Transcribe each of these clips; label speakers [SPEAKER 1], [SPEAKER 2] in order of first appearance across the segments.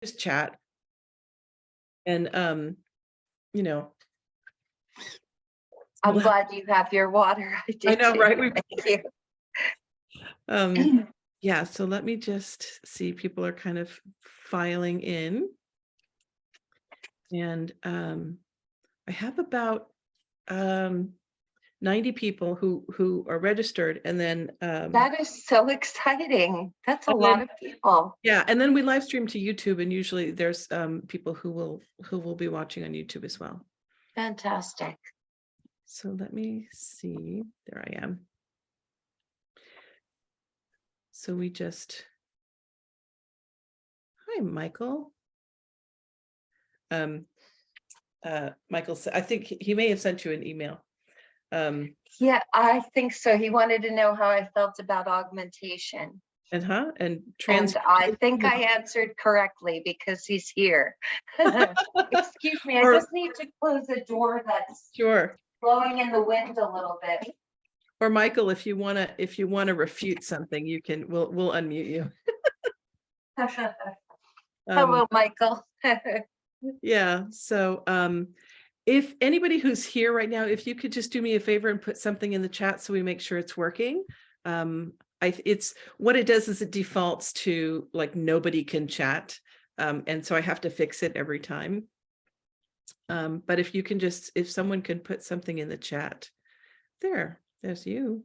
[SPEAKER 1] just chat and, you know,
[SPEAKER 2] I'm
[SPEAKER 1] we'll have,
[SPEAKER 2] glad you have your water. I
[SPEAKER 1] I
[SPEAKER 2] do
[SPEAKER 1] know,
[SPEAKER 2] too.
[SPEAKER 1] right?
[SPEAKER 2] Thank
[SPEAKER 1] Um,
[SPEAKER 2] you.
[SPEAKER 1] yeah, so let me just see, people are kind of filing in. And I have about 90 people who are registered, and then
[SPEAKER 2] That is so exciting. That's a lot of people.
[SPEAKER 1] yeah, and then we live stream to YouTube, and usually there's people who will be watching on YouTube as well.
[SPEAKER 2] Fantastic.
[SPEAKER 1] So let me see. There I am. So we just, hi, Michael. Michael, I think he may have sent you an email.
[SPEAKER 2] Yeah, I think so. He wanted to know how I felt about augmentation.
[SPEAKER 1] And
[SPEAKER 2] And I think I answered correctly because he's here. Excuse me, I
[SPEAKER 1] or
[SPEAKER 2] just need to close a door that's
[SPEAKER 1] sure.
[SPEAKER 2] blowing in the wind a little bit.
[SPEAKER 1] Or Michael, if you wanna refute something, you can, we'll unmute you.
[SPEAKER 2] Hello, Michael.
[SPEAKER 1] Yeah, so if anybody who's here right now, if you could just do me a favor and put something in the chat so we make sure it's working. It's what it does is it defaults to like nobody can chat. And so I have to fix it every time. But if you can just, if someone can put something in the chat, there's you.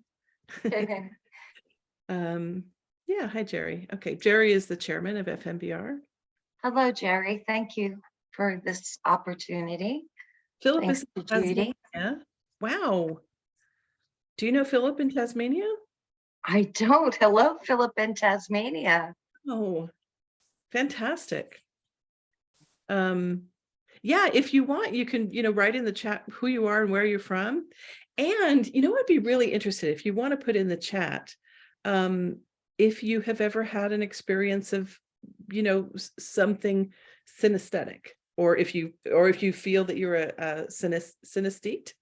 [SPEAKER 1] Yeah, hi, Jerry. Okay, Jerry is the chairman of FMBR.
[SPEAKER 2] Hello, Jerry. Thank you for this opportunity.
[SPEAKER 1] Philip
[SPEAKER 2] Thanks
[SPEAKER 1] is
[SPEAKER 2] to
[SPEAKER 1] in
[SPEAKER 2] Judy.
[SPEAKER 1] Tasmania. Wow. Do you know Philip in Tasmania?
[SPEAKER 2] I don't. Hello, Philip in Tasmania.
[SPEAKER 1] Oh, fantastic. Yeah, if you want, you can, write in the chat who you are and where you're from. And I'd be really interested if you want to put in the chat, if you have ever had an experience of, something synesthetic, or if you feel that you're a synesthete.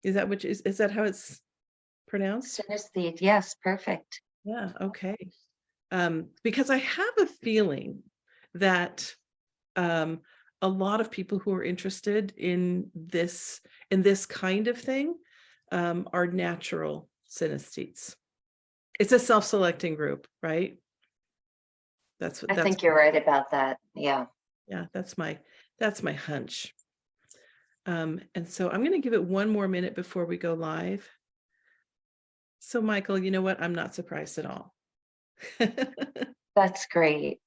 [SPEAKER 1] Is that how it's pronounced?
[SPEAKER 2] Synesthete. Yes, perfect.
[SPEAKER 1] Yeah, okay. Because I have a feeling that a lot of people who are interested in this kind of thing are natural synesthetes. It's a self-selecting group, right?
[SPEAKER 2] I think you're right about that. Yeah.
[SPEAKER 1] Yeah, that's my hunch. And so I'm going to give it one more minute before we go live. So Michael, you know what? I'm not surprised at all.
[SPEAKER 2] That's great.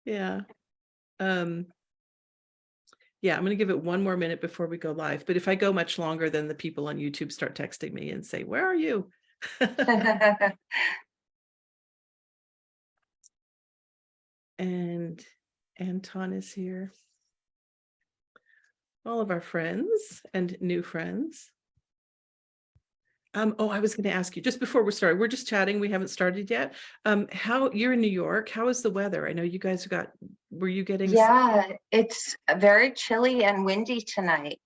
[SPEAKER 1] Yeah. Yeah, I'm going to give it one more minute before we go live. But if I go much longer, then the people on YouTube start texting me and say, "Where are you?" And Anton is here. All of our friends and new friends. Oh, I was going to ask you just before we started. We're just chatting. We haven't started yet. How you're in New York? How is the weather? I know you guys were you getting?
[SPEAKER 2] Yeah, it's very chilly and windy tonight,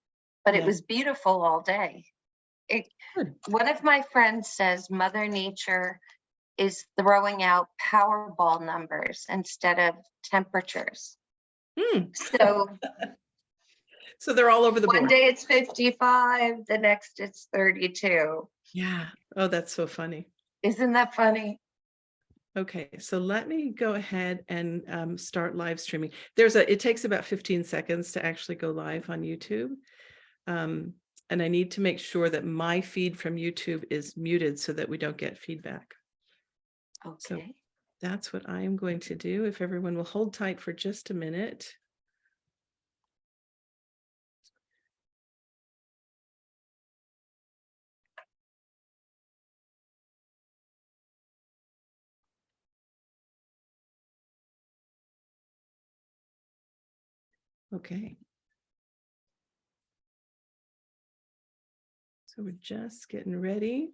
[SPEAKER 2] but it
[SPEAKER 1] Yeah.
[SPEAKER 2] was beautiful all day.
[SPEAKER 1] Good.
[SPEAKER 2] One of my friends says Mother Nature is throwing out Powerball numbers instead of temperatures. So
[SPEAKER 1] So they're all over the
[SPEAKER 2] one
[SPEAKER 1] board.
[SPEAKER 2] day it's 55, the next it's 32.
[SPEAKER 1] Yeah. Oh, that's so funny.
[SPEAKER 2] Isn't that funny?
[SPEAKER 1] Okay, so let me go ahead and start live streaming. It takes about 15 seconds to actually go live on YouTube. And I need to make sure that my feed from YouTube is muted so that we don't get feedback.
[SPEAKER 2] Okay.
[SPEAKER 1] So that's what I am going to do. If everyone will hold tight for just a minute. Okay. So we're just getting ready.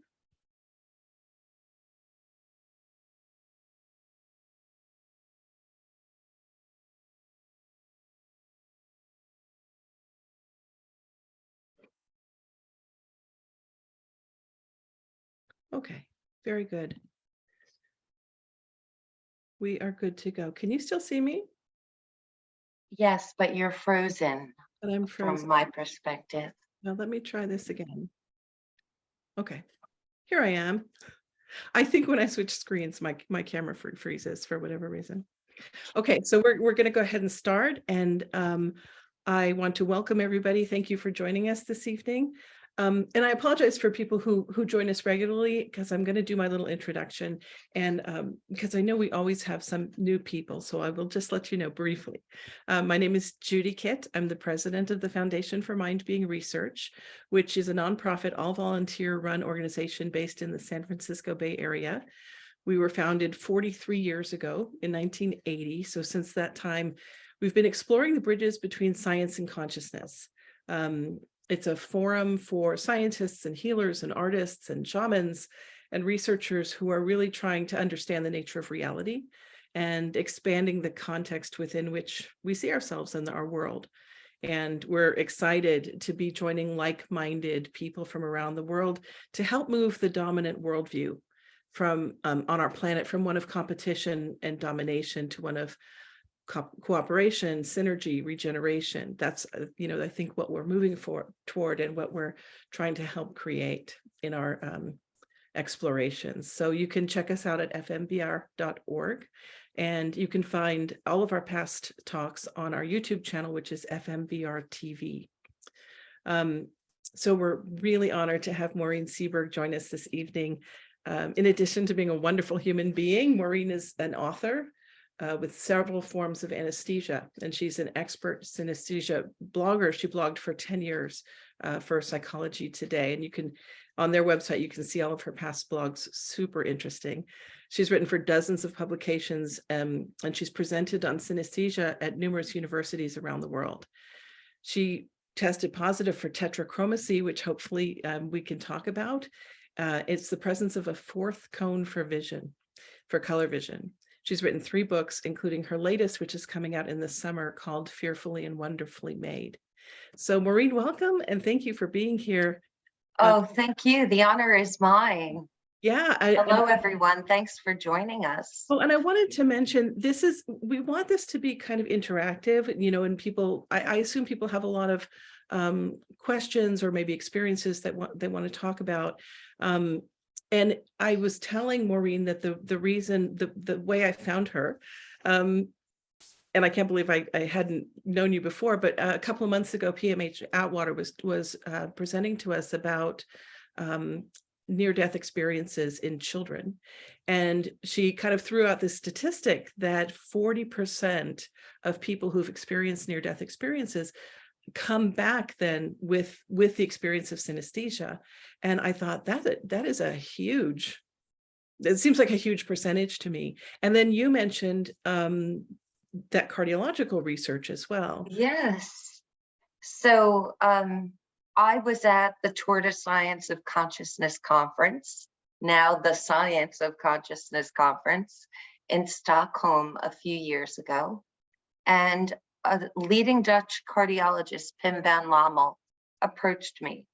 [SPEAKER 1] Okay, very good. We are good to go. Can you still see me?
[SPEAKER 2] Yes, but you're frozen
[SPEAKER 1] And I'm
[SPEAKER 2] from
[SPEAKER 1] frozen.
[SPEAKER 2] my perspective.
[SPEAKER 1] Now let me try this again. Okay, here I am. I think when I switch screens, my camera freezes for whatever reason. Okay, so we're going to go ahead and start. And I want to welcome everybody. Thank you for joining us this evening. And I apologize for people who join us regularly, because I'm going to do my little introduction. And because I know we always have some new people, so I will just let you know briefly. My name is Judy Kitt. I'm the president of the Foundation for Mind Being Research, which is a nonprofit, all-volunteer run organization based in the San Francisco Bay Area. We were founded 43 years ago in 1980. So since that time, we've been exploring the bridges between science and consciousness. It's a forum for scientists and healers and artists and shamans and researchers who are really trying to understand the nature of reality and expanding the context within which we see ourselves in our world. And we're excited to be joining like-minded people from around the world to help move the dominant worldview from on our planet, from one of competition and domination to one of cooperation, synergy, regeneration. That's I think what we're moving toward and what we're trying to help create in our explorations. So you can check us out at fmbr.org, and you can find all of our past talks on our YouTube channel, which is FMBR TV. So we're really honored to have Maureen Seaberg join us this evening. In addition to being a wonderful human being, Maureen is an author with several forms of anesthesia, and she's an expert synesthesia blogger. She blogged for 10 years for Psychology Today, and you can, on their website, you can see all of her past blogs. Super interesting. She's written for dozens of publications, and she's presented on synesthesia at numerous universities around the world. She tested positive for tetrachromacy, which hopefully we can talk about. It's the presence of a fourth cone for vision, for color vision. She's written 3 books, including her latest, which is coming out in the summer, called Fearfully and Wonderfully Made. So Maureen, welcome, and thank you for being here.
[SPEAKER 2] Oh, thank you. The honor is mine.
[SPEAKER 1] Yeah.
[SPEAKER 2] Hello, everyone. Thanks for joining us.
[SPEAKER 1] Oh, and I wanted to mention, we want this to be kind of interactive, and people, I assume people have a lot of questions or maybe experiences that they want to talk about. And I was telling Maureen that the reason, the way I found her, and I can't believe I hadn't known you before, but a couple of months ago, PMH Atwater was presenting to us about near-death experiences in children. And she kind of threw out this statistic that 40% of people who've experienced near-death experiences come back then with the experience of synesthesia. And I thought that is a huge, it seems like a huge percentage to me. And then you mentioned that cardiological research as well.
[SPEAKER 2] Yes. So I was at the Tour de Science of Consciousness conference, now the Science of Consciousness conference, in Stockholm a few years ago. And a leading Dutch cardiologist, Pim van Lommel, approached me.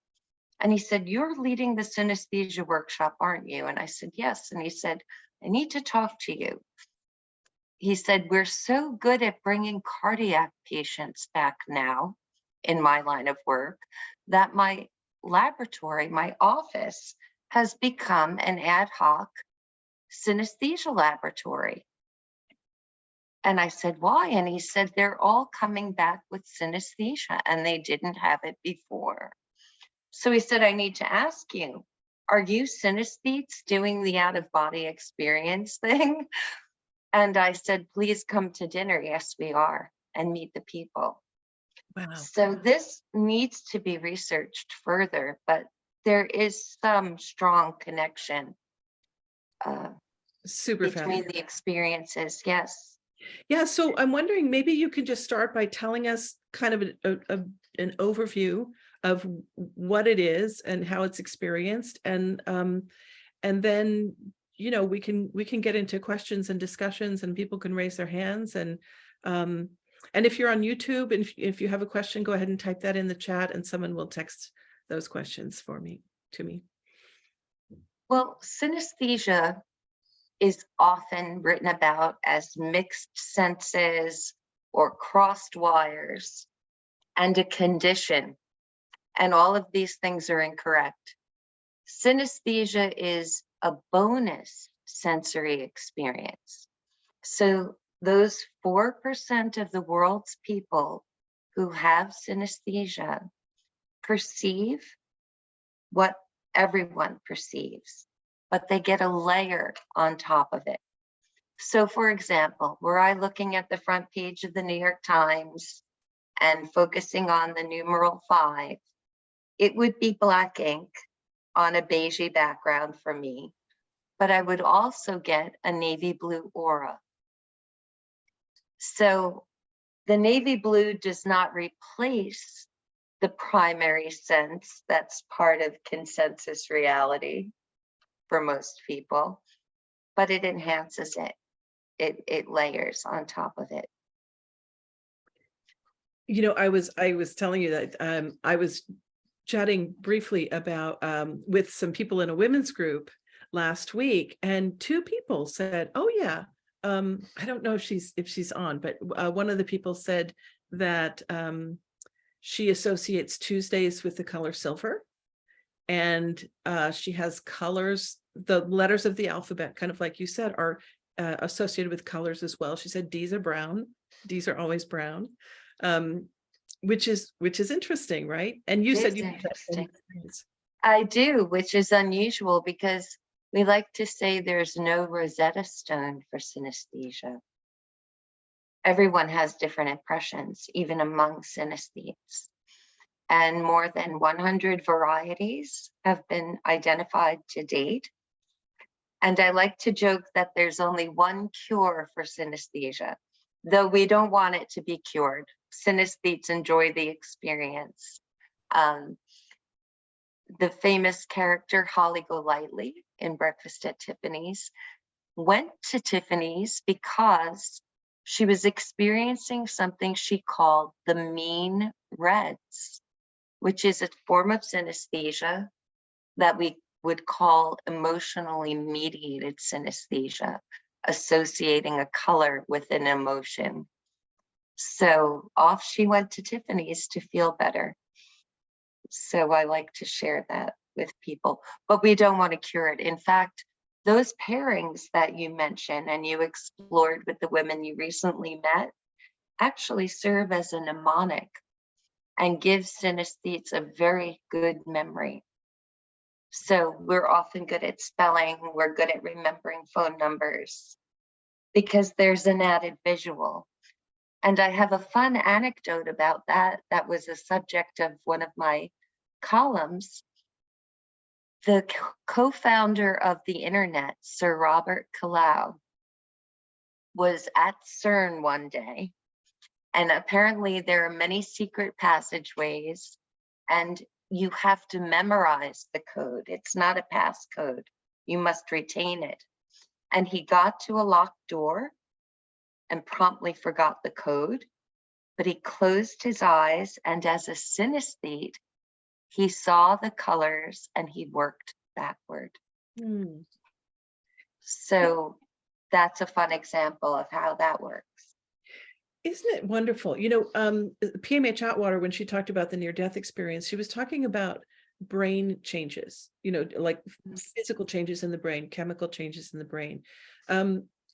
[SPEAKER 2] And he said, "You're leading the synesthesia workshop, aren't you?" And I said, "Yes." And he said, "I need to talk to you." He said, "We're so good at bringing cardiac patients back now in my line of work that my laboratory, my office, has become an ad hoc synesthesia laboratory." And I said, "Why?" And he said, "They're all coming back with synesthesia and they didn't have it before." So he said, "I need to ask you, are you synesthetes doing the out-of-body experience thing?" And I said, "Please come to dinner." "Yes, we are," and meet the people.
[SPEAKER 1] Wow.
[SPEAKER 2] So this needs to be researched further, but there is some strong connection
[SPEAKER 1] Super
[SPEAKER 2] between
[SPEAKER 1] fabulous.
[SPEAKER 2] the experiences. Yes.
[SPEAKER 1] Yeah, so I'm wondering, maybe you could just start by telling us kind of an overview of what it is and how it's experienced, and then we can get into questions and discussions, and people can raise their hands, and if you're on YouTube, and if you have a question, go ahead and type that in the chat, and someone will text those questions to me.
[SPEAKER 2] Well, synesthesia is often written about as mixed senses, or crossed wires and a condition. And all of these things are incorrect. Synesthesia is a bonus sensory experience. So those 4% of the world's people who have synesthesia perceive what everyone perceives, but they get a layer on top of it. So for example, were I looking at the front page of the New York Times and focusing on the numeral 5, it would be black ink on a beigey background for me, but I would also get a navy blue aura. So the navy blue does not replace the primary sense that's part of consensus reality for most people, but it enhances it. It layers on top of it.
[SPEAKER 1] You know, I was telling you that I was chatting briefly about with some people in a women's group last week, and 2 people said, "Oh yeah, I don't know if she's on, but one of the people said that she associates Tuesdays with the color silver, and she has colors, the letters of the alphabet, kind of like you said, are associated with colors as well. She said D's are brown, D's are always brown, which is interesting, right? And you said you had that same experience.
[SPEAKER 2] I do, which is unusual because we like to say there's no Rosetta Stone for synesthesia. Everyone has different impressions, even among synesthetes. And more than 100 varieties have been identified to date. And I like to joke that there's only one cure for synesthesia, though we don't want it to be cured. Synesthetes enjoy the experience. The famous character Holly Golightly in Breakfast at Tiffany's went to Tiffany's because she was experiencing something she called the mean reds, which is a form of synesthesia that we would call emotionally mediated synesthesia, associating a color with an emotion. So off she went to Tiffany's to feel better. So I like to share that with people, but we don't want to cure it. In fact, those pairings that you mentioned and you explored with the women you recently met actually serve as a mnemonic and give synesthetes a very good memory. So we're often good at spelling, we're good at remembering phone numbers because there's an added visual. And I have a fun anecdote about that. That was a subject of one of my columns. The co-founder of the internet, Sir Robert Kalau, was at CERN one day, and apparently there are many secret passageways, and you have to memorize the code. It's not a passcode. You must retain it. And he got to a locked door and promptly forgot the code, but he closed his eyes, and as a synesthete, he saw the colors and he worked backward. So that's a fun example of how that works.
[SPEAKER 1] Isn't it wonderful? You know, PMH Atwater, when she talked about the near-death experience, she was talking about brain changes, you know, like physical changes in the brain, chemical changes in the brain.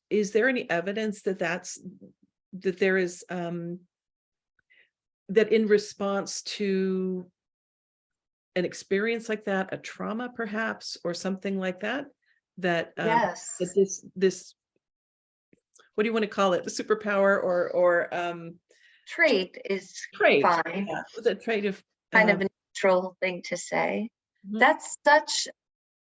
[SPEAKER 1] Is there any evidence that there is that in response to an experience like that, a trauma perhaps, or something like that, that
[SPEAKER 2] Yes.
[SPEAKER 1] that this what do you want to call it, the superpower or
[SPEAKER 2] Trait is
[SPEAKER 1] trait,
[SPEAKER 2] fine.
[SPEAKER 1] yeah, the trait of
[SPEAKER 2] Kind of a neutral thing to say.
[SPEAKER 1] Mhm.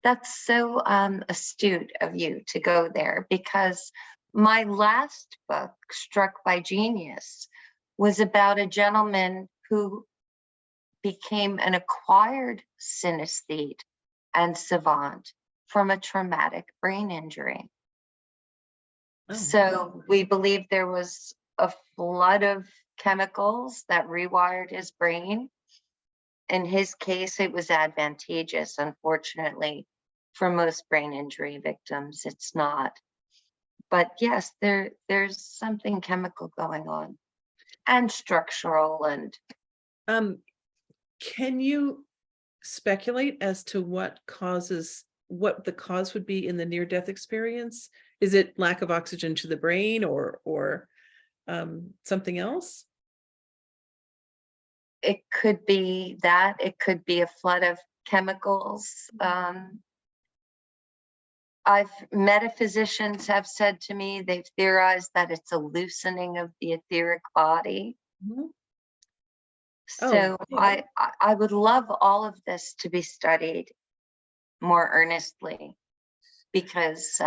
[SPEAKER 2] That's so astute of you to go there, because my last book, Struck by Genius, was about a gentleman who became an acquired synesthete and savant from a traumatic brain injury. So we believe there was a flood of chemicals that rewired his brain. In his case, it was advantageous. Unfortunately, for most brain injury victims, it's not. But yes, there's something chemical going on. and structural and
[SPEAKER 1] Can you speculate as to what the cause would be in the near-death experience? Is it lack of oxygen to the brain or something else?
[SPEAKER 2] it could be that, it could be a flood of chemicals. Metaphysicians have said to me, they've theorized that it's a loosening of the etheric body.
[SPEAKER 1] Mhm.
[SPEAKER 2] So
[SPEAKER 1] Oh, yeah.
[SPEAKER 2] I would love all of this to be studied more earnestly, because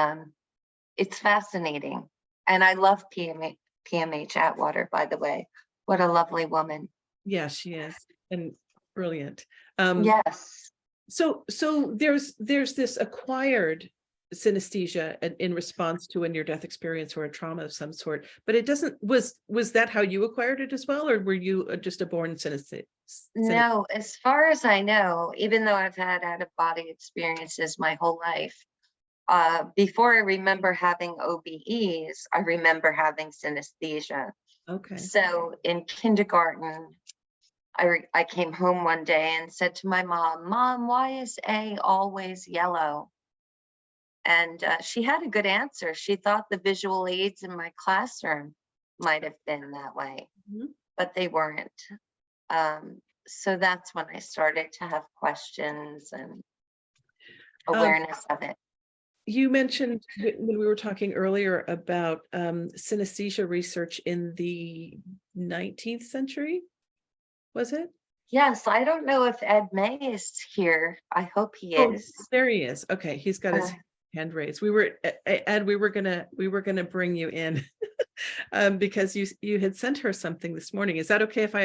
[SPEAKER 2] it's fascinating. And I love PMH Atwater, by the way. What a lovely woman.
[SPEAKER 1] Yeah, she is, and brilliant.
[SPEAKER 2] Yes.
[SPEAKER 1] So there's this acquired synesthesia in response to a near-death experience or a trauma of some sort, but it doesn't, was that how you acquired it as well, or were you just a born synesthete?
[SPEAKER 2] No, as far as I know, even though I've had out-of-body experiences my whole life, before I remember having OBEs, I remember having synesthesia.
[SPEAKER 1] Okay.
[SPEAKER 2] So in kindergarten, I came home one day and said to my mom, "Mom, why is A always yellow?" And she had a good answer. She thought the visual aids in my classroom might have been that way,
[SPEAKER 1] Mhm.
[SPEAKER 2] but they weren't. So that's when I started to have questions and awareness of it.
[SPEAKER 1] You mentioned when we were talking earlier about synesthesia research in the 19th century, was it?
[SPEAKER 2] Yes, I don't know if Ed May is here. I hope he
[SPEAKER 1] Oh,
[SPEAKER 2] is.
[SPEAKER 1] there he is. Okay, he's got his hand raised. We were Ed, we were gonna bring you in because you had sent her something this morning. Is that okay if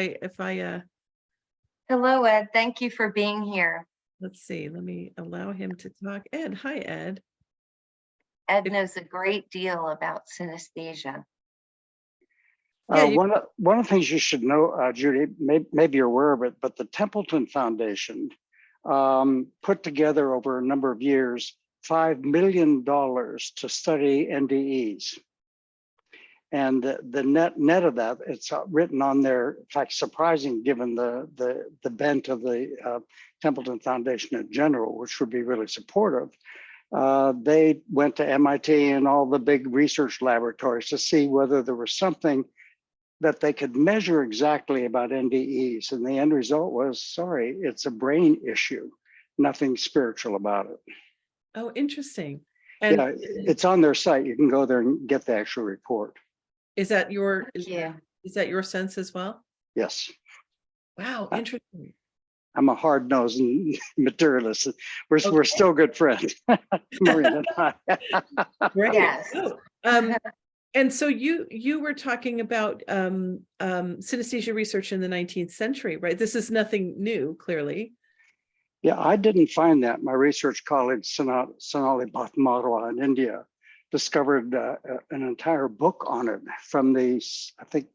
[SPEAKER 1] I
[SPEAKER 2] Hello, Ed. Thank you for being here.
[SPEAKER 1] let's see, let me allow him to talk. Ed, hi Ed.
[SPEAKER 2] Ed
[SPEAKER 1] If-
[SPEAKER 2] knows a great deal about synesthesia.
[SPEAKER 1] Yeah,
[SPEAKER 3] one of the things you should know, Judy, maybe you're aware of it, but the Templeton Foundation put together over a number of years $5 million to study NDEs. And the net of that, it's written on there, in fact, surprising given the bent of the Templeton Foundation in general, which would be really supportive. They went to MIT and all the big research laboratories to see whether there was something that they could measure exactly about NDEs. And the end result was, sorry, it's a brain issue, nothing spiritual about it.
[SPEAKER 1] Oh, interesting. And
[SPEAKER 3] yeah, it's on their site. You can go there and get the actual report.
[SPEAKER 1] is that your
[SPEAKER 2] Yeah.
[SPEAKER 1] is that your sense as well?
[SPEAKER 3] Yes.
[SPEAKER 1] Wow, interesting.
[SPEAKER 3] I'm a hard-nosed materialist. We're still good friends, Maureen and I.
[SPEAKER 1] Great.
[SPEAKER 2] Yes.
[SPEAKER 1] Oh, and so you were talking about synesthesia research in the 19th century, right? This is nothing new, clearly.
[SPEAKER 3] Yeah, I didn't find that. My research colleague, Sonali Bhatmarwa in India, discovered an entire book on it from the, I think,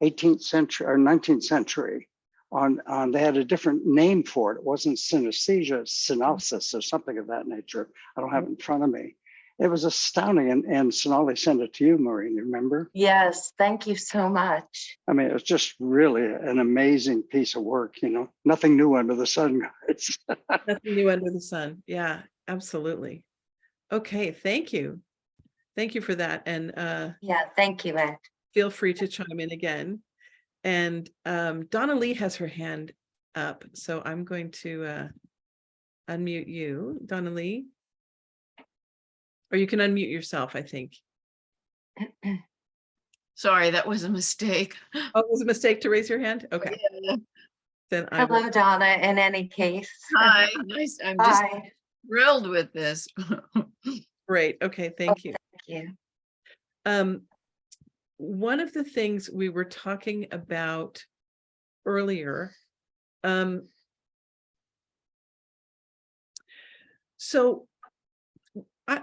[SPEAKER 3] 18th century or 19th century. They had a different name for it. It wasn't synesthesia, synopsis or something of that nature. I don't have it in front of me. It was astounding, and Sonali sent it to you, Maureen, you remember?
[SPEAKER 2] Yes, thank you so much.
[SPEAKER 3] I mean, it was just really an amazing piece of work, nothing new under the sun, guys.
[SPEAKER 1] Nothing new under the sun. Yeah, absolutely. Okay, thank you. Thank you for that. And
[SPEAKER 2] Yeah, thank you, Ed.
[SPEAKER 1] feel free to chime in again. And Donna Lee has her hand up, so I'm going to unmute you, Donna Lee. Or you can unmute yourself, I think.
[SPEAKER 4] Sorry, that was a mistake.
[SPEAKER 1] Oh, it was a mistake to raise your hand? Okay.
[SPEAKER 4] Yeah.
[SPEAKER 1] Then I will.
[SPEAKER 2] Hello, Donna, in any case.
[SPEAKER 4] Hi, nice. I'm just
[SPEAKER 2] Hi.
[SPEAKER 4] thrilled with this.
[SPEAKER 1] Great. Okay, thank you.
[SPEAKER 2] Thank you.
[SPEAKER 1] One of the things we were talking about earlier,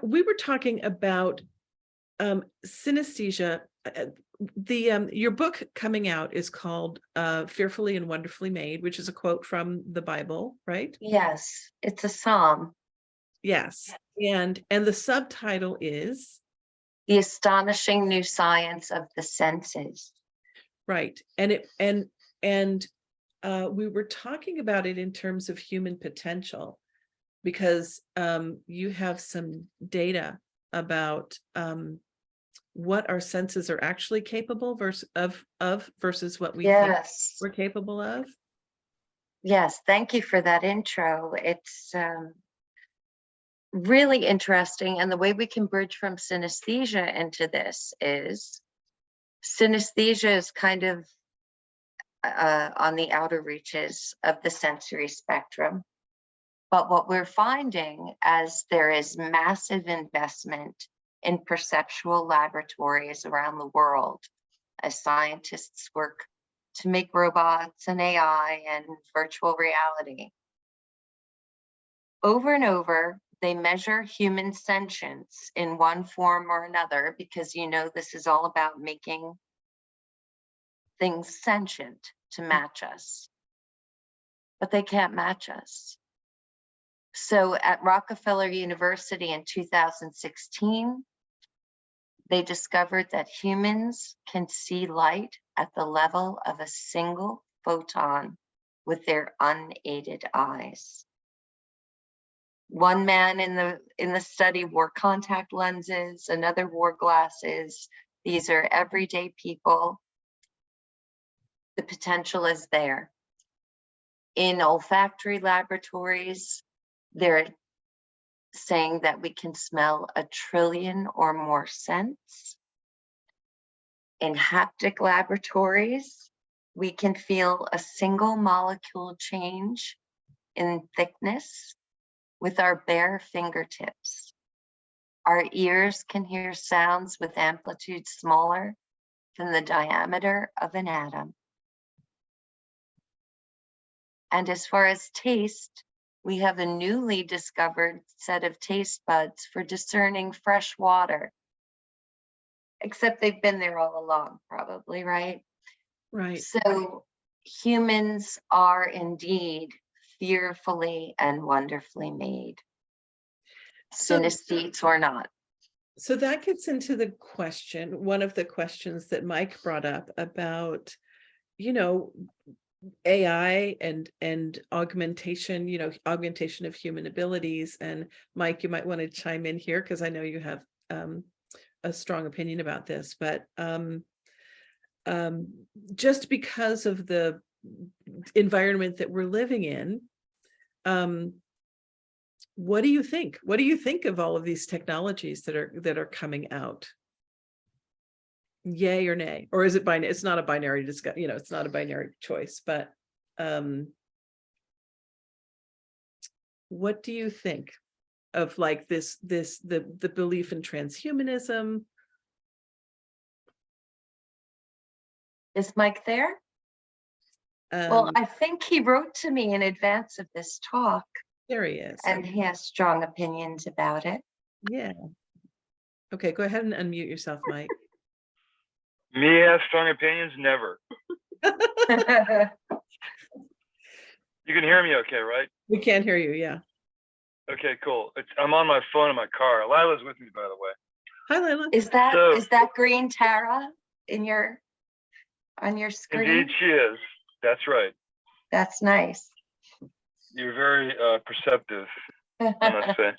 [SPEAKER 1] we were talking about synesthesia. Your book coming out is called Fearfully and Wonderfully Made, which is a quote from the Bible, right?
[SPEAKER 2] Yes, it's a psalm.
[SPEAKER 1] Yes. And the subtitle is
[SPEAKER 2] The Astonishing New Science of the Senses.
[SPEAKER 1] Right. We were talking about it in terms of human potential, because you have some data about what our senses are actually capable versus what we think
[SPEAKER 2] Yes.
[SPEAKER 1] we're capable of.
[SPEAKER 2] Yes, thank you for that intro. It's really interesting. And the way we can bridge from synesthesia into this is synesthesia is kind of on the outer reaches of the sensory spectrum. But what we're finding, as there is massive investment in perceptual laboratories around the world, as scientists work to make robots and AI and virtual reality, over and over, they measure human sentience in one form or another, because this is all about making things sentient to match us. But they can't match us. So at Rockefeller University in 2016, they discovered that humans can see light at the level of a single photon with their unaided eyes. One man in the study wore contact lenses, another wore glasses. These are everyday people. The potential is there. In olfactory laboratories, they're saying that we can smell 1 trillion or more scents. In haptic laboratories, we can feel a single molecule change in thickness with our bare fingertips. Our ears can hear sounds with amplitudes smaller than the diameter of an atom. And as far as taste, we have a newly discovered set of taste buds for discerning fresh water. Except they've been there all along, probably, right?
[SPEAKER 1] Right.
[SPEAKER 2] So humans are indeed fearfully and wonderfully made,
[SPEAKER 1] So,
[SPEAKER 2] synesthetes or not.
[SPEAKER 1] so that gets into the question, one of the questions that Mike brought up about, AI and augmentation, augmentation of human abilities. And Mike, you might want to chime in here, because I know you have a strong opinion about this, but just because of the environment that we're living in, what do you think? What do you think of all of these technologies that are coming out? Yay or nay? Or is it binary? It's not a binary discussion, it's not a binary choice, but what do you think of like the belief in transhumanism?
[SPEAKER 2] Is Mike there? Well, I think he wrote to me in advance of this talk.
[SPEAKER 1] There he is.
[SPEAKER 2] And he has strong opinions about it.
[SPEAKER 1] Yeah. Okay, go ahead and unmute yourself, Mike.
[SPEAKER 5] Me have strong opinions? Never. You can hear me okay, right?
[SPEAKER 1] We can't hear you, yeah.
[SPEAKER 5] Okay, cool. I'm on my phone in my car. Lila's with me, by the way.
[SPEAKER 1] Hi, Lila.
[SPEAKER 2] Is that green Tara on your screen?
[SPEAKER 5] Indeed she is. That's right.
[SPEAKER 2] That's nice.
[SPEAKER 5] You're very perceptive, I must say.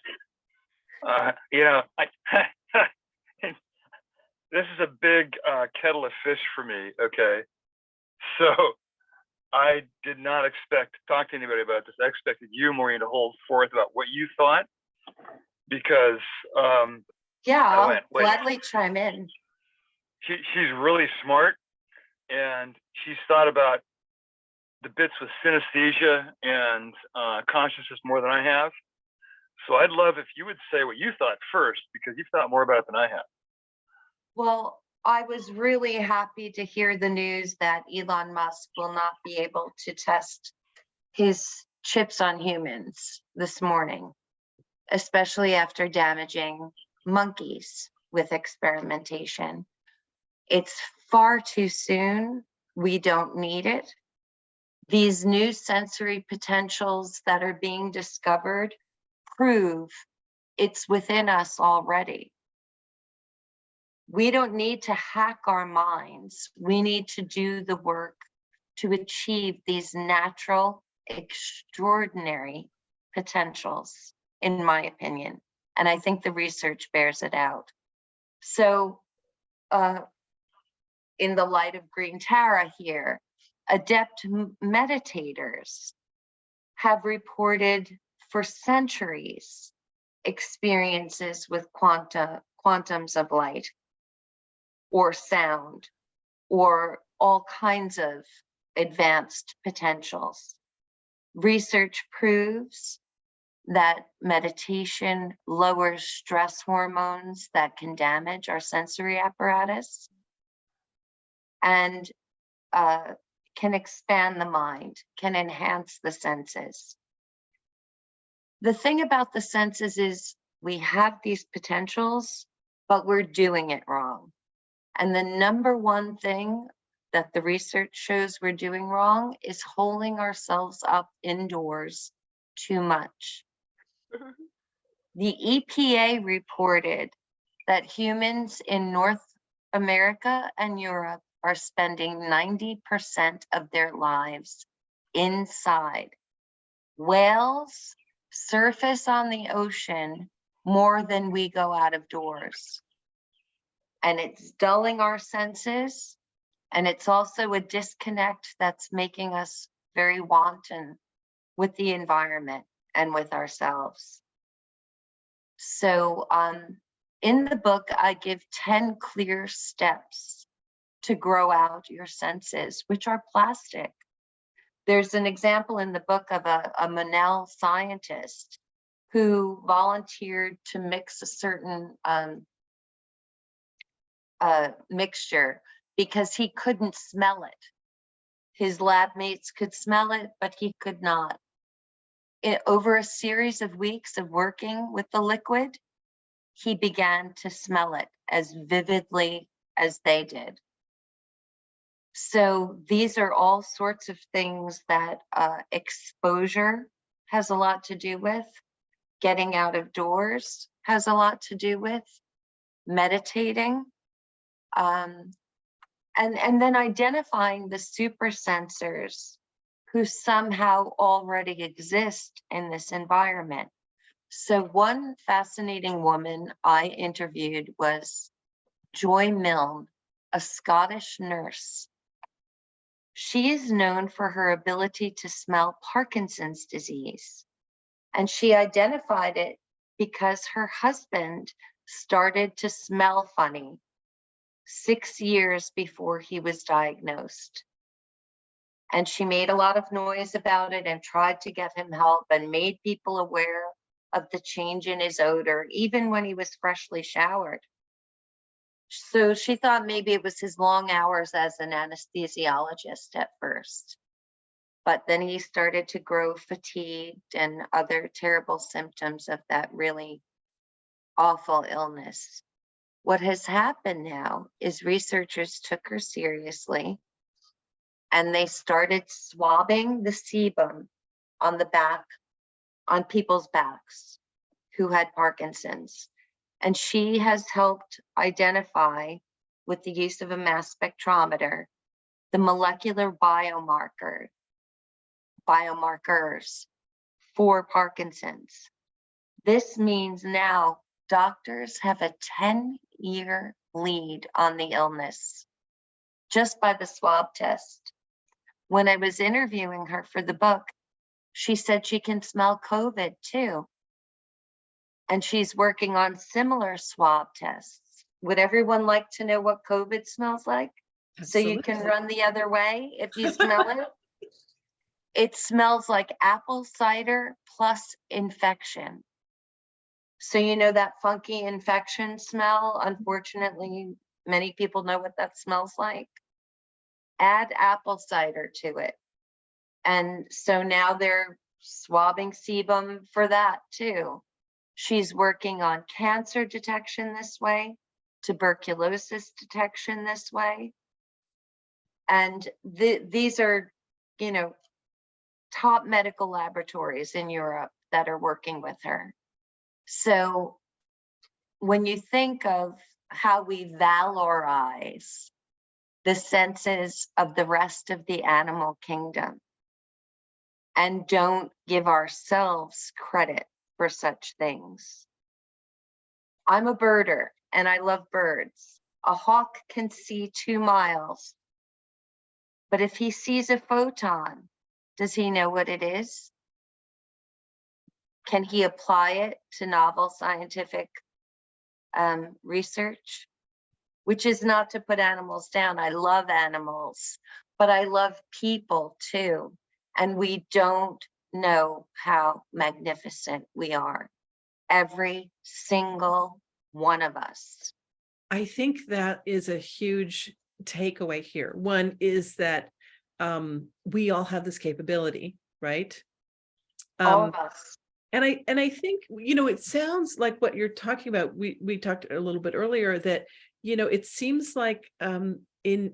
[SPEAKER 5] This is a big kettle of fish for me, okay? So I did not expect to talk to anybody about this. I expected you, Maureen, to hold forth about what you thought, because
[SPEAKER 2] yeah, I'll gladly chime in.
[SPEAKER 5] She's really smart, and she's thought about the bits with synesthesia and consciousness more than I have. So I'd love if you would say what you thought first, because you've thought more about it than I have.
[SPEAKER 2] Well, I was really happy to hear the news that Elon Musk will not be able to test his chips on humans this morning, especially after damaging monkeys with experimentation. It's far too soon. We don't need it. These new sensory potentials that are being discovered prove it's within us already. We don't need to hack our minds. We need to do the work to achieve these natural, extraordinary potentials, in my opinion. And I think the research bears it out. So in the light of Green Tara here, adept meditators have reported for centuries experiences with quantums of light or sound or all kinds of advanced potentials. Research proves that meditation lowers stress hormones that can damage our sensory apparatus and can expand the mind, can enhance the senses. The thing about the senses is we have these potentials, but we're doing it wrong. And the number one thing that the research shows we're doing wrong is holding ourselves up indoors too much. The EPA reported that humans in North America and Europe are spending 90% of their lives inside. Whales surface on the ocean more than we go out of doors. And it's dulling our senses. And it's also a disconnect that's making us very wanton with the environment and with ourselves. So in the book, I give 10 clear steps to grow out your senses, which are plastic. There's an example in the book of a Monell scientist who volunteered to mix a certain mixture because he couldn't smell it. His lab mates could smell it, but he could not. Over a series of weeks of working with the liquid, he began to smell it as vividly as they did. So these are all sorts of things that exposure has a lot to do with, getting out of doors has a lot to do with, meditating, and then identifying the super sensors who somehow already exist in this environment. So one fascinating woman I interviewed was Joy Milne, a Scottish nurse. She is known for her ability to smell Parkinson's disease, and she identified it because her husband started to smell funny 6 years before he was diagnosed. And she made a lot of noise about it and tried to get him help and made people aware of the change in his odor, even when he was freshly showered. So she thought maybe it was his long hours as an anesthesiologist at first. But then he started to grow fatigued and other terrible symptoms of that really awful illness. What has happened now is researchers took her seriously and they started swabbing the sebum on the back, on people's backs who had Parkinson's. And she has helped identify, with the use of a mass spectrometer, the molecular biomarkers for Parkinson's. This means now doctors have a 10-year lead on the illness just by the swab test. When I was interviewing her for the book, she said she can smell COVID too. And she's working on similar swab tests. Would everyone like to know what COVID smells like?
[SPEAKER 1] Absolutely.
[SPEAKER 2] So you can run the other way if you smell it. It smells like apple cider plus infection. So you know that funky infection smell? Unfortunately, many people know what that smells like. Add apple cider to it. And so now they're swabbing sebum for that too. She's working on cancer detection this way, tuberculosis detection this way. And these are, you know, top medical laboratories in Europe that are working with her. So when you think of how we valorize the senses of the rest of the animal kingdom and don't give ourselves credit for such things. I'm a birder and I love birds. A hawk can see 2 miles, but if he sees a photon, does he know what it is? Can he apply it to novel scientific research? Which is not to put animals down. I love animals, but I love people too. And we don't know how magnificent we are. Every single one of us.
[SPEAKER 1] I think that is a huge takeaway here. One is that we all have this capability, right?
[SPEAKER 2] All of us.
[SPEAKER 1] And I think, you know, it sounds like what you're talking about. We talked a little bit earlier that, you know, it seems like in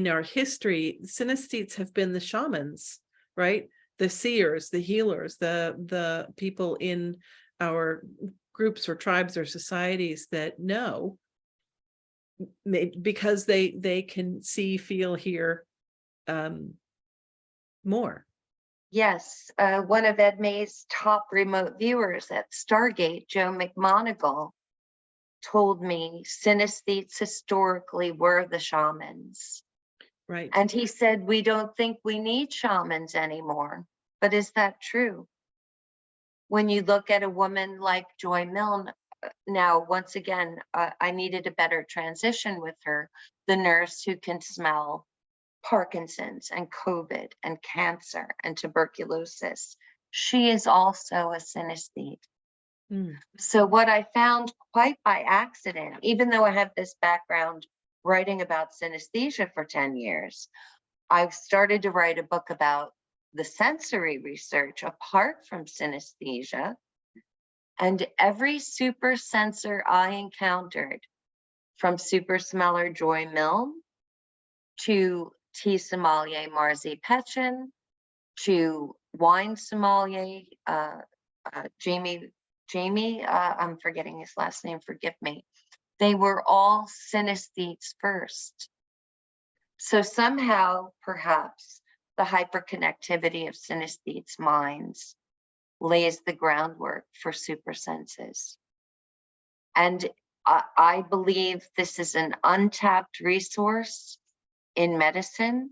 [SPEAKER 1] our history, synesthetes have been the shamans, right? The seers, the healers, the people in our groups or tribes or societies that know, because they can see, feel, hear more.
[SPEAKER 2] Yes, one of Ed May's top remote viewers at Stargate, Joe McMonigal, told me synesthetes historically were the shamans.
[SPEAKER 1] Right.
[SPEAKER 2] And he said, we don't think we need shamans anymore. But is that true? When you look at a woman like Joy Milne, now, once again, I needed a better transition with her, the nurse who can smell Parkinson's and COVID and cancer and tuberculosis. She is also a synesthete. So what I found quite by accident, even though I have this background writing about synesthesia for 10 years, I've started to write a book about the sensory research apart from synesthesia. And every super sensor I encountered, from super smeller Joy Milne to tea sommelier Marzi Petchin, to wine sommelier Jamie, I'm forgetting his last name, forgive me. They were all synesthetes first. So somehow, perhaps, the hyperconnectivity of synesthetes' minds lays the groundwork for super senses. And I believe this is an untapped resource in medicine.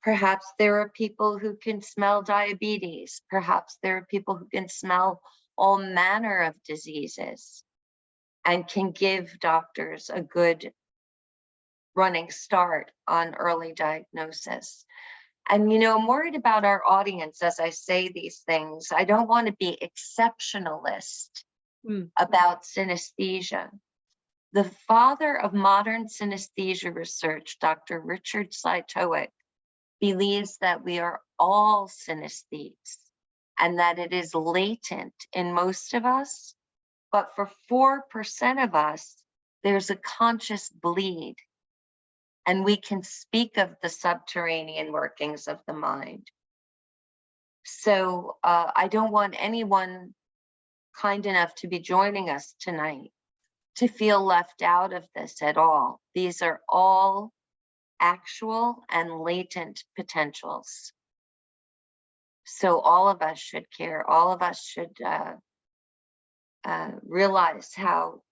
[SPEAKER 2] Perhaps there are people who can smell diabetes. Perhaps there are people who can smell all manner of diseases and can give doctors a good running start on early diagnosis. And, you know, I'm worried about our audience as I say these things. I don't want to be exceptionalist about synesthesia. The father of modern synesthesia research, Dr. Richard Cytowic, believes that we are all synesthetes and that it is latent in most of us, but for 4% of us, there's a conscious bleed. And we can speak of the subterranean workings of the mind. So I don't want anyone kind enough to be joining us tonight to feel left out of this at all. These are all actual and latent potentials. So all of us should care. All of us should realize how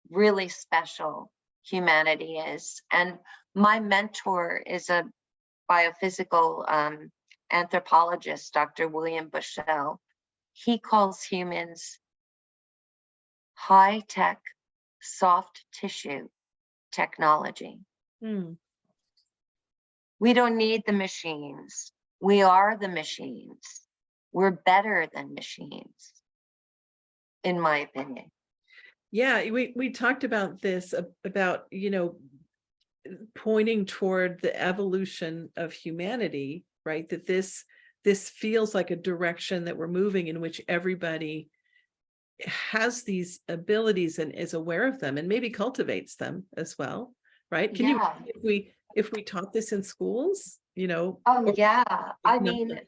[SPEAKER 2] really special humanity is. And my mentor is a biophysical anthropologist, Dr. William Bushell. He calls humans high-tech, soft tissue technology. We don't need the machines. We are the machines. We're better than machines, in my opinion.
[SPEAKER 1] Yeah, we talked about this, about, you know, pointing toward the evolution of humanity, right? That this feels like a direction that we're moving in, which everybody has these abilities and is aware of them and maybe cultivates them as well, right? Can you, if we taught this in schools, you know?
[SPEAKER 2] Oh yeah, I mean,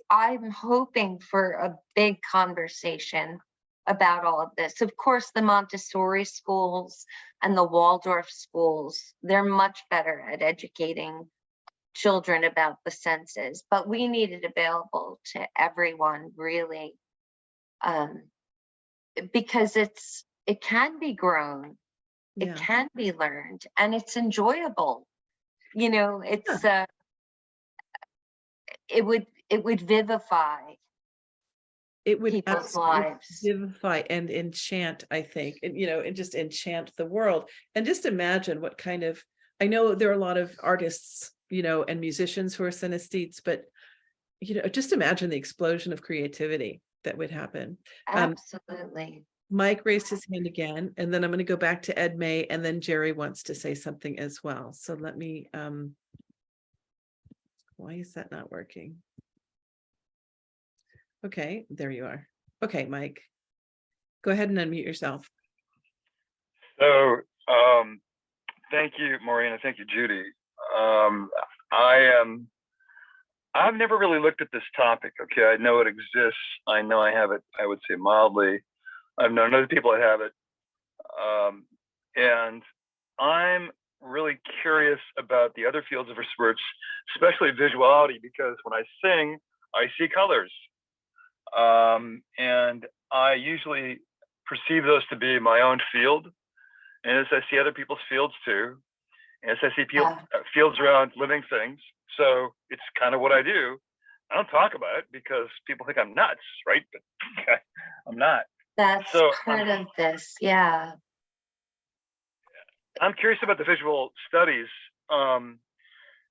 [SPEAKER 2] I'm hoping for a big conversation about all of this. Of course, the Montessori schools and the Waldorf schools, they're much better at educating children about the senses, but we need it available to everyone, really, because it can be grown, it
[SPEAKER 1] Yeah.
[SPEAKER 2] can be learned, and it's enjoyable. You know, it's it would vivify
[SPEAKER 1] It would
[SPEAKER 2] people's
[SPEAKER 1] absolutely
[SPEAKER 2] lives.
[SPEAKER 1] vivify and enchant, I think, and and just enchant the world. And just imagine what kind of, I know there are a lot of artists, and musicians who are synesthetes, but just imagine the explosion of creativity that would happen.
[SPEAKER 2] Absolutely.
[SPEAKER 1] Mike raised his hand again, and then I'm going to go back to Ed May, and then Jerry wants to say something as well. So let me, why is that not working? Okay, there you are. Okay, Mike, go ahead and unmute yourself.
[SPEAKER 5] So, thank you, Maureen, and thank you, Judy. I've never really looked at this topic. Okay, I know it exists. I know I have it, I would say mildly. I've known other people that have it. And I'm really curious about the other fields of research, especially visuality, because when I sing, I see colors. And I usually perceive those to be my own field. And as I see other people's fields too, as I see fields around living things. So it's kind of what I do. I don't talk about it because people think I'm nuts, right? But okay, I'm not.
[SPEAKER 2] That's
[SPEAKER 5] So
[SPEAKER 2] part of this, yeah.
[SPEAKER 5] I'm curious about the visual studies.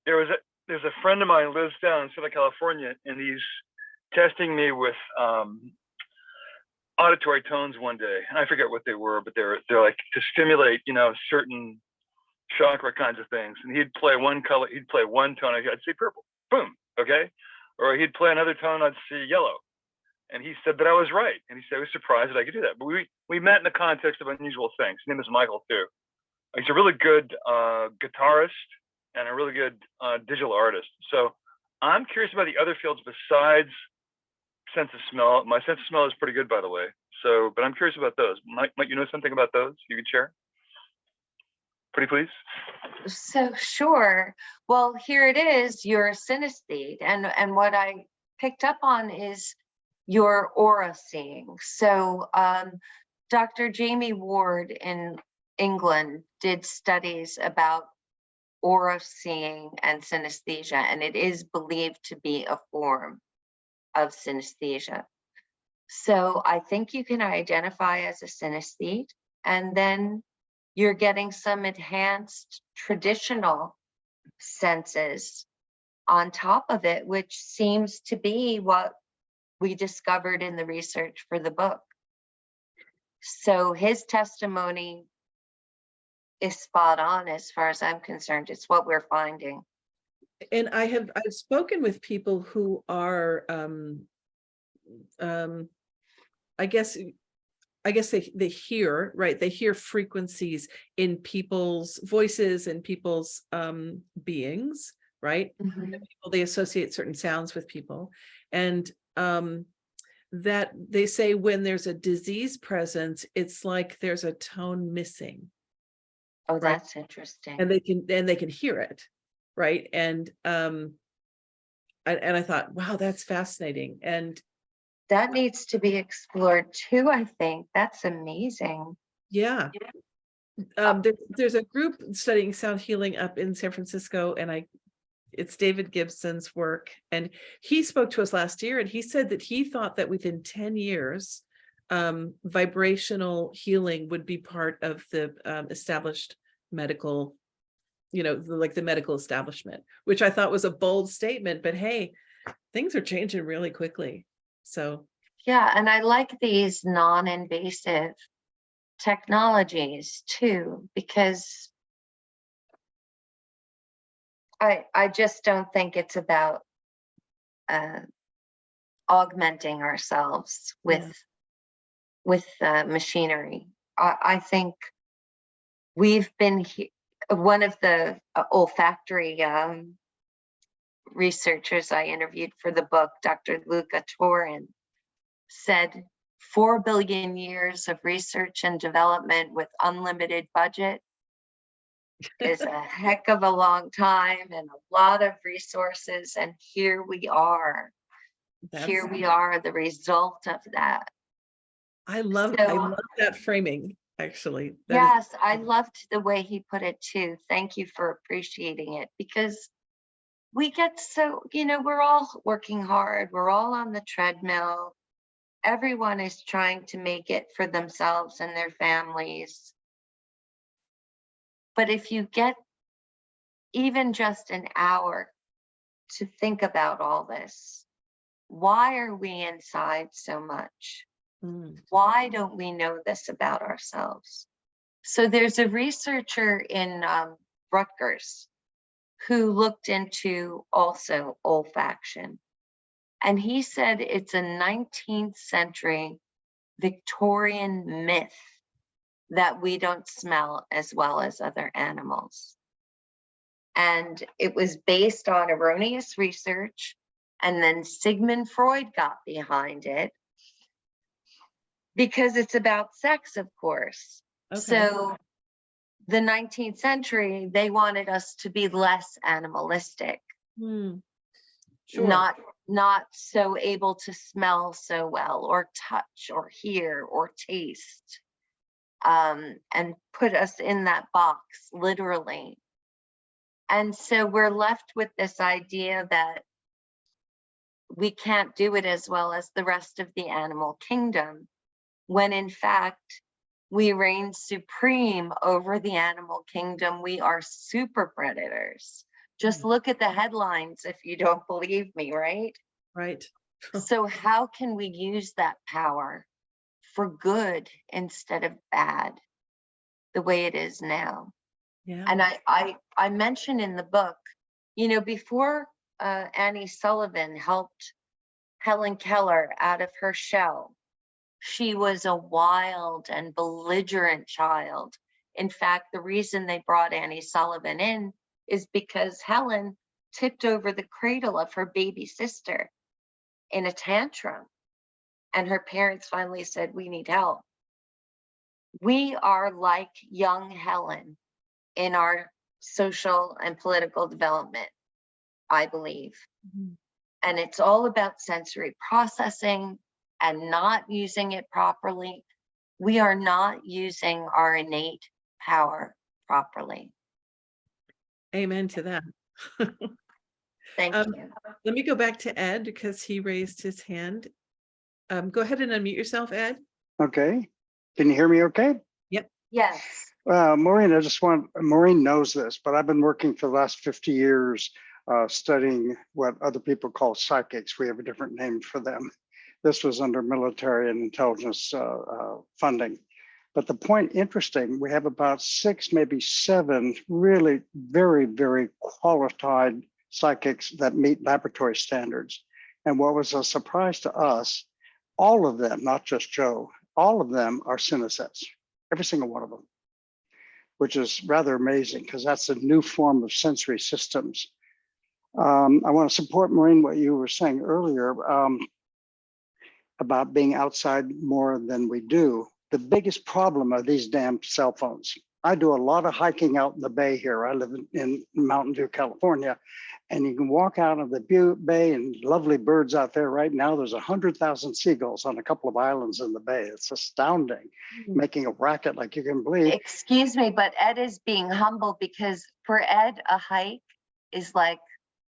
[SPEAKER 5] There's a friend of mine who lives down in Southern California, and he's testing me with auditory tones one day, and I forget what they were, but they're like to stimulate, certain chakra kinds of things. And he'd play one color, he'd play one tone, I'd see purple, boom, okay, or he'd play another tone, I'd see yellow. And he said that I was right, and he said he was surprised that I could do that. But we met in the context of unusual things. His name is Michael too. He's a really good guitarist and a really good digital artist. So I'm curious about the other fields besides sense of smell. My sense of smell is pretty good, by the way. So, but I'm curious about those. Might you know something about those you could share? Pretty please.
[SPEAKER 2] So sure. Well, here it is. You're a synesthete, and what I picked up on is your aura seeing. So Dr. Jamie Ward in England did studies about aura seeing and synesthesia, and it is believed to be a form of synesthesia. So I think you can identify as a synesthete, and then you're getting some enhanced traditional senses on top of it, which seems to be what we discovered in the research for the book. So his testimony is spot on as far as I'm concerned. It's what we're finding.
[SPEAKER 1] And I've spoken with people who are I guess they hear, right? They hear frequencies in people's voices and people's beings, right?
[SPEAKER 2] Mhm.
[SPEAKER 1] People, they associate certain sounds with people, and that they say when there's a disease presence, it's like there's a tone missing.
[SPEAKER 2] Oh, that's interesting.
[SPEAKER 1] And they can hear it, right? And I thought, wow, that's fascinating. And
[SPEAKER 2] That needs to be explored too, I think. That's amazing.
[SPEAKER 1] yeah. There's a group studying sound healing up in San Francisco, and it's David Gibson's work, and he spoke to us last year, and he said that he thought that within 10 years vibrational healing would be part of the established medical, like the medical establishment, which I thought was a bold statement, but hey, things are changing really quickly. So
[SPEAKER 2] yeah, and I like these non-invasive technologies too, because I just don't think it's about augmenting ourselves with machinery. I think we've been one of the olfactory researchers I interviewed for the book, Dr. Luca Torin, said 4 billion years of research and development with unlimited budget is a heck of a long time and a lot of resources. And here we are. Here we are, the result of that.
[SPEAKER 1] I love
[SPEAKER 2] So,
[SPEAKER 1] that framing, actually. That is-
[SPEAKER 2] yes, I loved the way he put it too. Thank you for appreciating it, because we get so, we're all working hard. We're all on the treadmill. Everyone is trying to make it for themselves and their families. But if you get even just an hour to think about all this, why are we inside so much?
[SPEAKER 1] Mm.
[SPEAKER 2] Why don't we know this about ourselves? So there's a researcher in Rutgers who looked into also olfaction. And he said it's a 19th century Victorian myth that we don't smell as well as other animals. And it was based on erroneous research. And then Sigmund Freud got behind it because it's about sex, of course.
[SPEAKER 1] Okay.
[SPEAKER 2] So the 19th century, they wanted us to be less animalistic,
[SPEAKER 1] Sure.
[SPEAKER 2] not so able to smell so well or touch or hear or taste, and put us in that box, literally. And so we're left with this idea that we can't do it as well as the rest of the animal kingdom, when in fact, we reign supreme over the animal kingdom. We are super predators. Just look at the headlines if you don't believe me, right?
[SPEAKER 1] Right.
[SPEAKER 2] So how can we use that power for good instead of bad, the way it is now?
[SPEAKER 1] Yeah.
[SPEAKER 2] And I mentioned in the book, before Annie Sullivan helped Helen Keller out of her shell, she was a wild and belligerent child. In fact, the reason they brought Annie Sullivan in is because Helen tipped over the cradle of her baby sister in a tantrum. And her parents finally said, "We need help." We are like young Helen in our social and political development, I believe. And it's all about sensory processing and not using it properly. We are not using our innate power properly.
[SPEAKER 1] Amen to that.
[SPEAKER 2] Thank you.
[SPEAKER 1] Let me go back to Ed because he raised his hand. Go ahead and unmute yourself, Ed.
[SPEAKER 3] Okay. Can you hear me okay?
[SPEAKER 2] Yes.
[SPEAKER 3] Maureen, Maureen knows this, but I've been working for the last 50 years studying what other people call psychics. We have a different name for them. This was under military and intelligence funding. But the point interesting, we have about 6, maybe 7 really very, very qualified psychics that meet laboratory standards. And what was a surprise to us, all of them, not just Joe, all of them are synesthetes, every single one of them, which is rather amazing because that's a new form of sensory systems. I want to support, Maureen, what you were saying earlier about being outside more than we do. The biggest problem are these damn cell phones. I do a lot of hiking out in the bay here. I live in Mountain View, California, and you can walk out of the bay and lovely birds out there. Right now, there's 100,000 seagulls on a couple of islands in the bay. It's astounding, making a racket like you can believe.
[SPEAKER 2] Excuse me, but Ed is being humble because for Ed, a hike is like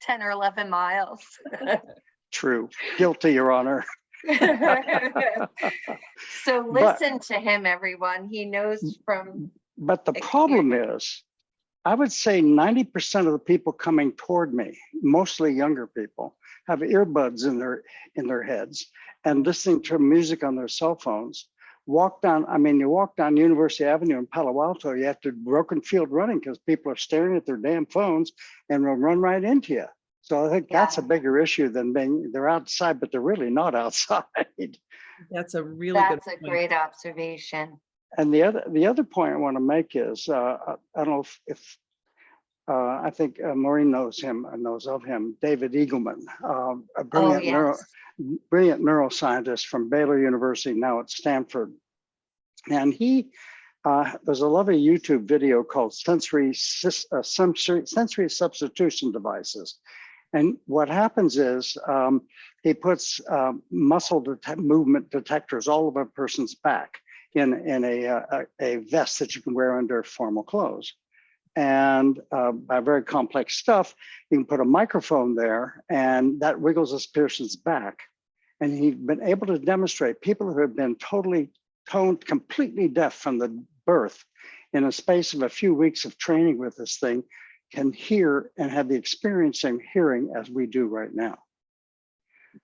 [SPEAKER 2] 10 or 11 miles.
[SPEAKER 3] True. Guilty, Your Honor.
[SPEAKER 2] So listen to him, everyone. He knows from.
[SPEAKER 3] But the problem is, I would say 90% of the people coming toward me, mostly younger people, have earbuds in their heads and listening to music on their cell phones. You walk down University Avenue in Palo Alto, you have to broken field running because people are staring at their damn phones and will run right into you. So I think that's a bigger issue than they're outside, but they're really not outside.
[SPEAKER 1] That's a really
[SPEAKER 2] That's
[SPEAKER 1] good
[SPEAKER 2] a
[SPEAKER 1] point.
[SPEAKER 2] great observation.
[SPEAKER 3] And the other point I want to make is, I don't know if I think Maureen knows of him, David Eagleman, a
[SPEAKER 2] Oh,
[SPEAKER 3] brilliant
[SPEAKER 2] yes.
[SPEAKER 3] brilliant neuroscientist from Baylor University, now at Stanford. And there's a lovely YouTube video called sensory substitution devices. And what happens is he puts muscle movement detectors all over a person's back in a vest that you can wear under formal clothes. And by very complex stuff, you can put a microphone there and that wiggles this person's back. And he's been able to demonstrate people who have been completely deaf from the birth, in a space of a few weeks of training with this thing, can hear and have the experience in hearing as we do right now.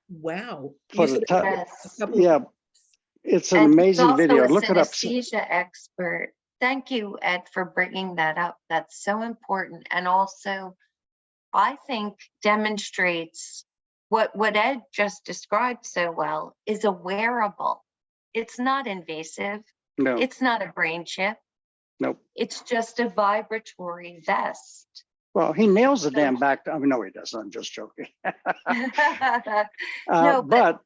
[SPEAKER 1] Wow.
[SPEAKER 3] For
[SPEAKER 1] You
[SPEAKER 3] the
[SPEAKER 1] said
[SPEAKER 2] Yes.
[SPEAKER 3] yeah, it's an
[SPEAKER 2] And he's
[SPEAKER 3] amazing
[SPEAKER 2] also
[SPEAKER 3] video.
[SPEAKER 2] a
[SPEAKER 3] Look it up.
[SPEAKER 2] synesthesia expert. Thank you, Ed, for bringing that up. That's so important. And also, I think demonstrates what Ed just described so well is a wearable. It's not invasive.
[SPEAKER 3] No,
[SPEAKER 2] It's not a brain chip.
[SPEAKER 3] nope.
[SPEAKER 2] It's just a vibratory vest.
[SPEAKER 3] Well, he nails the damn back. I mean, no, he doesn't. I'm just joking.
[SPEAKER 2] No,
[SPEAKER 3] but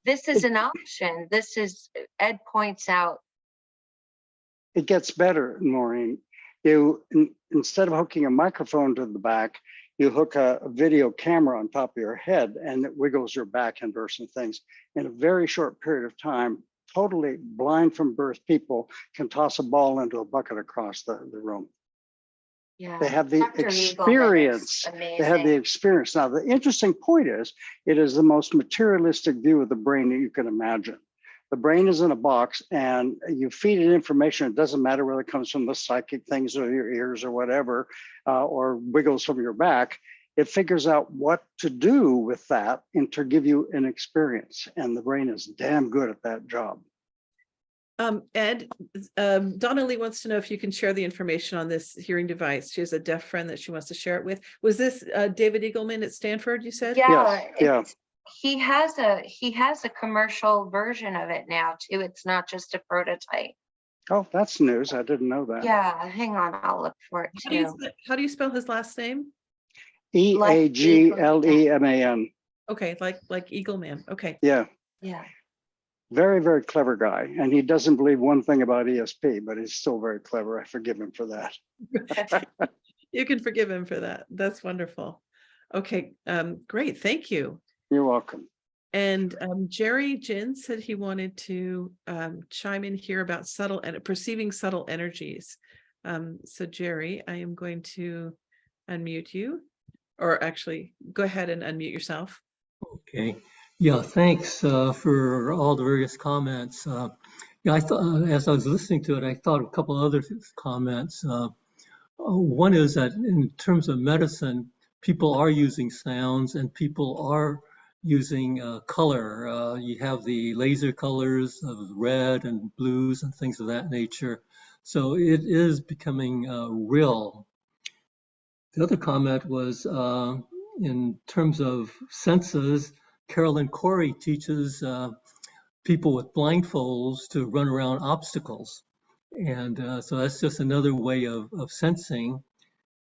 [SPEAKER 2] this is an option. This is, Ed points out.
[SPEAKER 3] it gets better, Maureen. Instead of hooking a microphone to the back, you hook a video camera on top of your head and it wiggles your back and certain things. In a very short period of time, totally blind from birth people can toss a ball into a bucket across the room.
[SPEAKER 2] Yeah,
[SPEAKER 3] They have the
[SPEAKER 2] Dr. Eagleman is
[SPEAKER 3] experience. They have the
[SPEAKER 2] amazing.
[SPEAKER 3] experience. Now, the interesting point is, it is the most materialistic view of the brain that you can imagine. The brain is in a box and you feed it information. It doesn't matter whether it comes from the psychic things or your ears or whatever, or wiggles from your back. It figures out what to do with that and to give you an experience. And the brain is damn good at that job.
[SPEAKER 1] Ed, Donna Lee wants to know if you can share the information on this hearing device. She has a deaf friend that she wants to share it with. Was this David Eagleman at Stanford, you said?
[SPEAKER 2] Yeah,
[SPEAKER 3] yeah.
[SPEAKER 2] He has a commercial version of it now too. It's not just a prototype.
[SPEAKER 3] Oh, that's news. I didn't know that.
[SPEAKER 2] Yeah, hang on, I'll look for it too.
[SPEAKER 1] How do you spell his last name?
[SPEAKER 3] Eagleman.
[SPEAKER 1] Okay, like Eagleman. Okay.
[SPEAKER 3] Yeah.
[SPEAKER 2] Yeah.
[SPEAKER 3] Very, very clever guy. And he doesn't believe one thing about ESP, but he's still very clever. I forgive him for that.
[SPEAKER 1] You can forgive him for that. That's wonderful. Okay, great. Thank you.
[SPEAKER 3] You're welcome.
[SPEAKER 1] And Jerry Jin said he wanted to chime in here about subtle and perceiving subtle energies. So Jerry, I am going to unmute you, or actually go ahead and unmute yourself.
[SPEAKER 6] Okay. Yeah, thanks for all the various comments. Yeah, I thought as I was listening to it, I thought a couple other comments. One is that in terms of medicine, people are using sounds and people are using color. You have the laser colors of red and blues and things of that nature. So it is becoming real. The other comment was in terms of senses, Carolyn Corey teaches people with blindfolds to run around obstacles. And so that's just another way of sensing.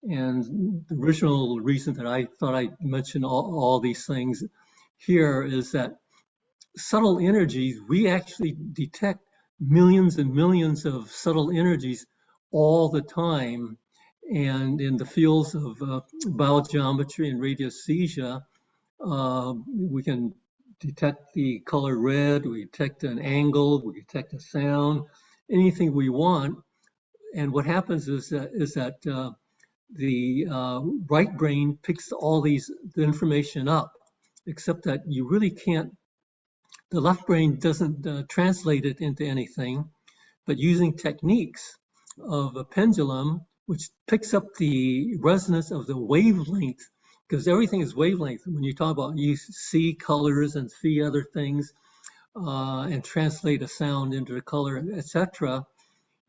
[SPEAKER 6] And the original reason that I thought I'd mention all these things here is that subtle energies, we actually detect millions and millions of subtle energies all the time. And in the fields of biogeometry and radiesthesia, we can detect the color red, we detect an angle, we detect a sound, anything we want. And what happens is that the right brain picks all the information up, except that you really can't, the left brain doesn't translate it into anything, but using techniques of a pendulum, which picks up the resonance of the wavelength, because everything is wavelength. When you talk about, you see colors and see other things and translate a sound into a color, etc.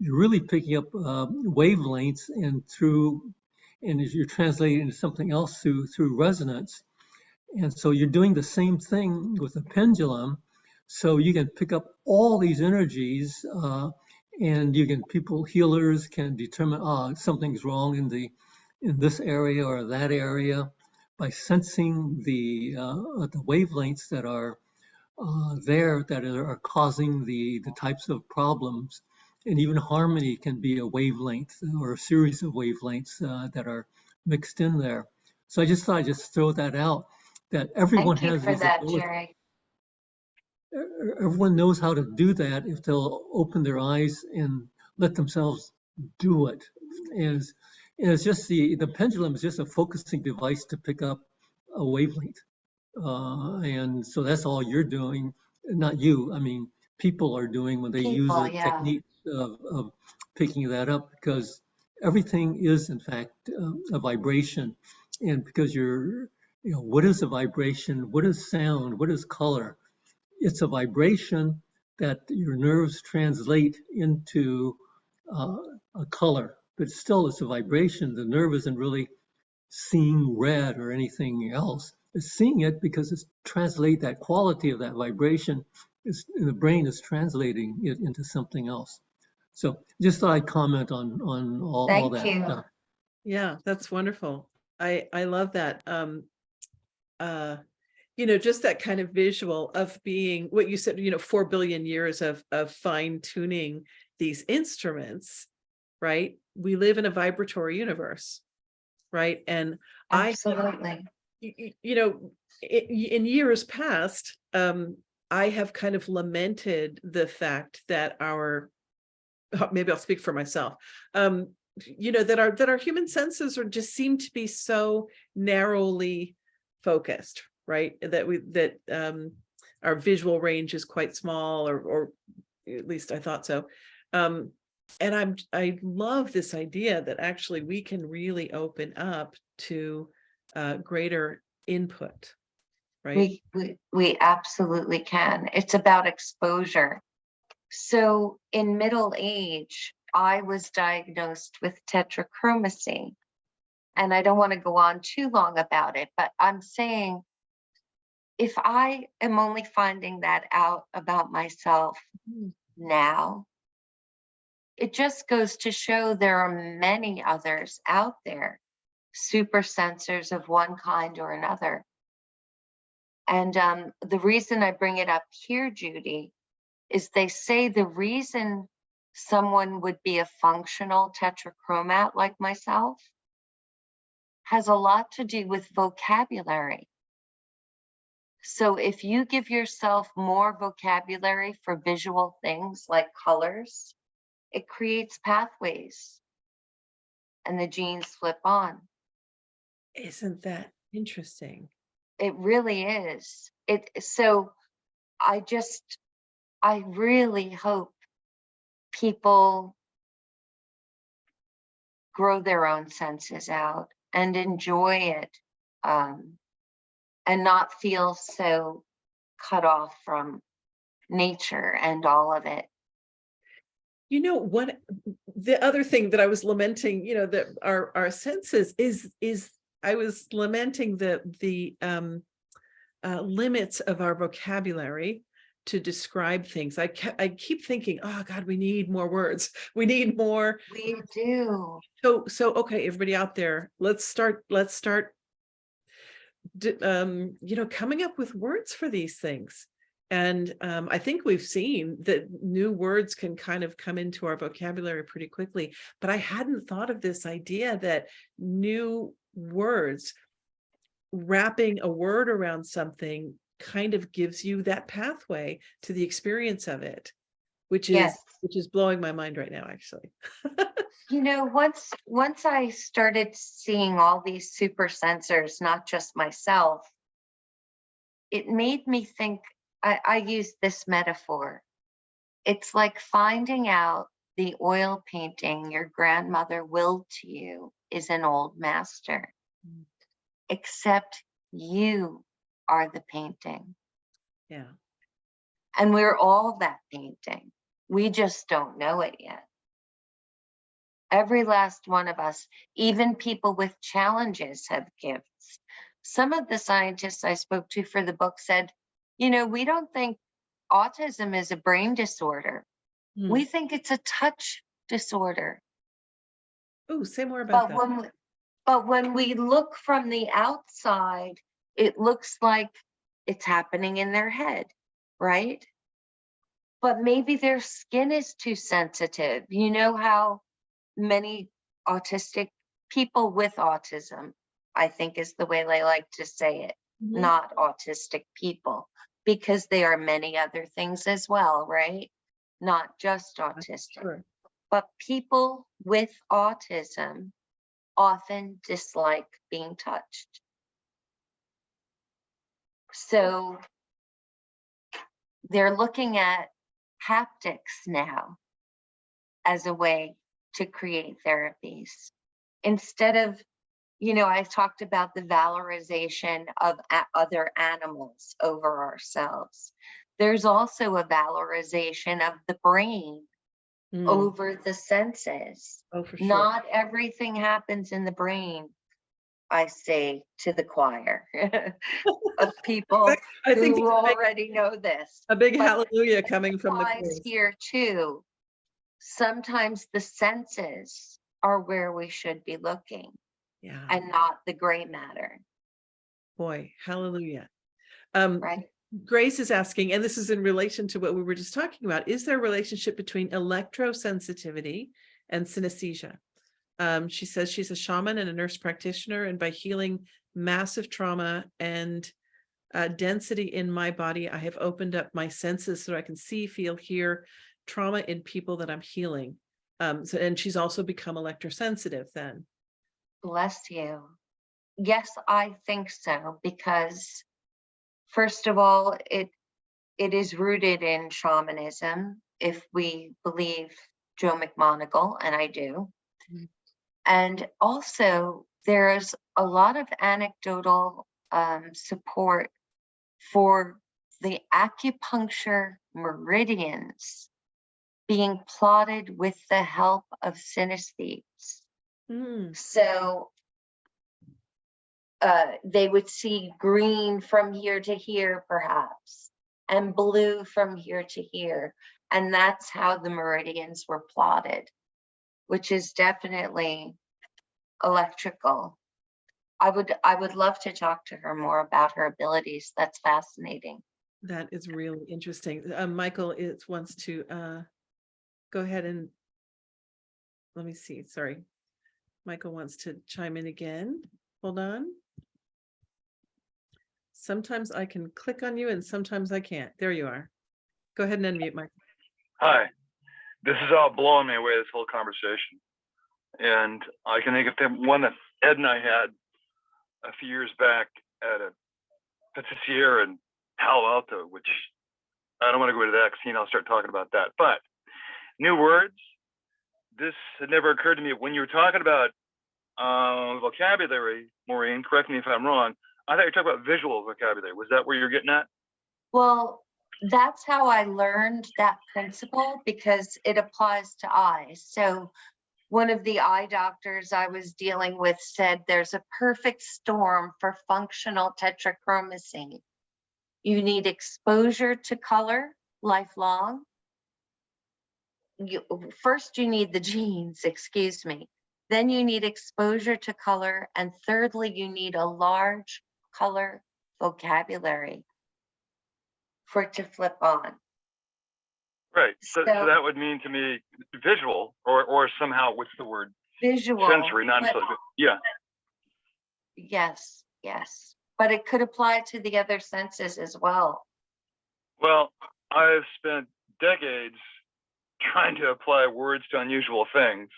[SPEAKER 6] You're really picking up wavelengths and as you're translating into something else through resonance. And so you're doing the same thing with a pendulum. So you can pick up all these energies and healers can determine something's wrong in the in this area or that area by sensing the wavelengths that are there that are causing the types of problems. And even harmony can be a wavelength or a series of wavelengths that are mixed in there. So I just thought I'd just throw that out, that everyone
[SPEAKER 2] Thank you
[SPEAKER 6] has
[SPEAKER 2] for
[SPEAKER 6] these
[SPEAKER 2] that,
[SPEAKER 6] abilities.
[SPEAKER 2] Jerry.
[SPEAKER 6] Everyone knows how to do that if they'll open their eyes and let themselves do it. And it's just the pendulum is just a focusing device to pick up a wavelength. And so that's all you're doing, not you. I mean, people are doing when they use
[SPEAKER 2] People,
[SPEAKER 6] a
[SPEAKER 2] yeah.
[SPEAKER 6] technique of picking that up, because everything is in fact a vibration. And because what is a vibration? What is sound? What is color? It's a vibration that your nerves translate into a color, but still it's a vibration. The nerve isn't really seeing red or anything else. It's seeing it because it's translate that quality of that vibration. The brain is translating it into something else. So just thought I'd comment on all
[SPEAKER 2] Thank
[SPEAKER 6] that
[SPEAKER 2] you.
[SPEAKER 6] stuff.
[SPEAKER 1] Yeah, that's wonderful. I love that. Just that kind of visual of being what you said, 4 billion years of fine tuning these instruments, right? We live in a vibratory universe, right? And
[SPEAKER 2] Absolutely.
[SPEAKER 1] in years past, I have kind of lamented the fact that maybe I'll speak for myself, that our human senses just seem to be so narrowly focused, right? That our visual range is quite small, or at least I thought so. And I love this idea that actually we can really open up to greater input, right?
[SPEAKER 2] We absolutely can. It's about exposure. So in middle age, I was diagnosed with tetrachromacy. And I don't want to go on too long about it, but I'm saying if I am only finding that out about myself now, it just goes to show there are many others out there, super sensors of one kind or another. And the reason I bring it up here, Judy, is they say the reason someone would be a functional tetrachromat like myself has a lot to do with vocabulary. So if you give yourself more vocabulary for visual things like colors, it creates pathways and the genes flip on.
[SPEAKER 1] Isn't that interesting?
[SPEAKER 2] It really is. So I really hope people grow their own senses out and enjoy it, and not feel so cut off from nature and all of it.
[SPEAKER 1] What the other thing that I was lamenting, that our senses is I was lamenting the limits of our vocabulary to describe things. I keep thinking, oh God, we need more words. We need more.
[SPEAKER 2] We do.
[SPEAKER 1] So okay, everybody out there, let's start coming up with words for these things. And I think we've seen that new words can kind of come into our vocabulary pretty quickly, but I hadn't thought of this idea that new words, wrapping a word around something, kind of gives you that pathway to the experience of it, which is blowing my mind right now, actually.
[SPEAKER 2] Once I started seeing all these super sensors, not just myself, it made me think. I use this metaphor. It's like finding out the oil painting your grandmother willed to you is an old master, except you are the painting.
[SPEAKER 1] Yeah.
[SPEAKER 2] And we're all that painting. We just don't know it yet. Every last one of us, even people with challenges, have gifts. Some of the scientists I spoke to for the book said, we don't think autism is a brain disorder. We think it's a touch disorder.
[SPEAKER 1] Oh, say more about that.
[SPEAKER 2] But when we look from the outside, it looks like it's happening in their head, right? But maybe their skin is too sensitive. You know how many autistic people with autism, I think is the way they like to say it,
[SPEAKER 1] Mhm.
[SPEAKER 2] not autistic people, because they are many other things as well, right? Not just autistic.
[SPEAKER 1] Sure.
[SPEAKER 2] But people with autism often dislike being touched. So they're looking at haptics now as a way to create therapies. Instead of, I talked about the valorization of other animals over ourselves. There's also a valorization of the brain
[SPEAKER 1] Mm.
[SPEAKER 2] over the senses.
[SPEAKER 1] Oh, for sure.
[SPEAKER 2] Not everything happens in the brain, I say to the choir of people
[SPEAKER 1] I think
[SPEAKER 2] who already know this.
[SPEAKER 1] a big
[SPEAKER 2] But
[SPEAKER 1] hallelujah coming from the
[SPEAKER 2] applies
[SPEAKER 1] chorus.
[SPEAKER 2] here too. Sometimes the senses are where we should be looking
[SPEAKER 1] Yeah,
[SPEAKER 2] and not the gray matter,
[SPEAKER 1] boy, hallelujah.
[SPEAKER 2] right?
[SPEAKER 1] Grace is asking, and this is in relation to what we were just talking about, is there a relationship between electro-sensitivity and synesthesia? She says she's a shaman and a nurse practitioner, and by healing massive trauma and density in my body, I have opened up my senses so I can see, feel, hear trauma in people that I'm healing. And she's also become electrosensitive then.
[SPEAKER 2] Bless you. Yes, I think so, because first of all, it is rooted in shamanism, if we believe Joe McMoneagle, and I do.
[SPEAKER 1] Mhm.
[SPEAKER 2] And also, there's a lot of anecdotal support for the acupuncture meridians being plotted with the help of synesthetes.
[SPEAKER 1] Mm.
[SPEAKER 2] So they would see green from here to here, perhaps, and blue from here to here. And that's how the meridians were plotted, which is definitely electrical. I would love to talk to her more about her abilities. That's fascinating.
[SPEAKER 1] That is really interesting. Michael wants to go ahead and let me see. Sorry. Michael wants to chime in again. Hold on. Sometimes I can click on you and sometimes I can't. There you are. Go ahead and unmute, Michael.
[SPEAKER 5] Hi. This is all blowing me away, this whole conversation. And I can think of the one that Ed and I had a few years back at a patissier in Palo Alto, which I don't want to go into that because I'll start talking about that. But new words, this had never occurred to me. When you were talking about vocabulary, Maureen, correct me if I'm wrong, I thought you were talking about visual vocabulary. Was that where you're getting at?
[SPEAKER 2] Well, that's how I learned that principle, because it applies to eyes. So one of the eye doctors I was dealing with said there's a perfect storm for functional tetrachromacy. You need exposure to color lifelong. First, you need the genes, excuse me. Then you need exposure to color. And thirdly, you need a large color vocabulary for it to flip on.
[SPEAKER 5] Right. So
[SPEAKER 2] So-
[SPEAKER 5] that would mean to me visual or somehow, what's the word?
[SPEAKER 2] Visual.
[SPEAKER 5] Sensory, not
[SPEAKER 2] but-
[SPEAKER 5] necessarily. Yeah.
[SPEAKER 2] Yes, yes. But it could apply to the other senses as well.
[SPEAKER 5] Well, I've spent decades trying to apply words to unusual things,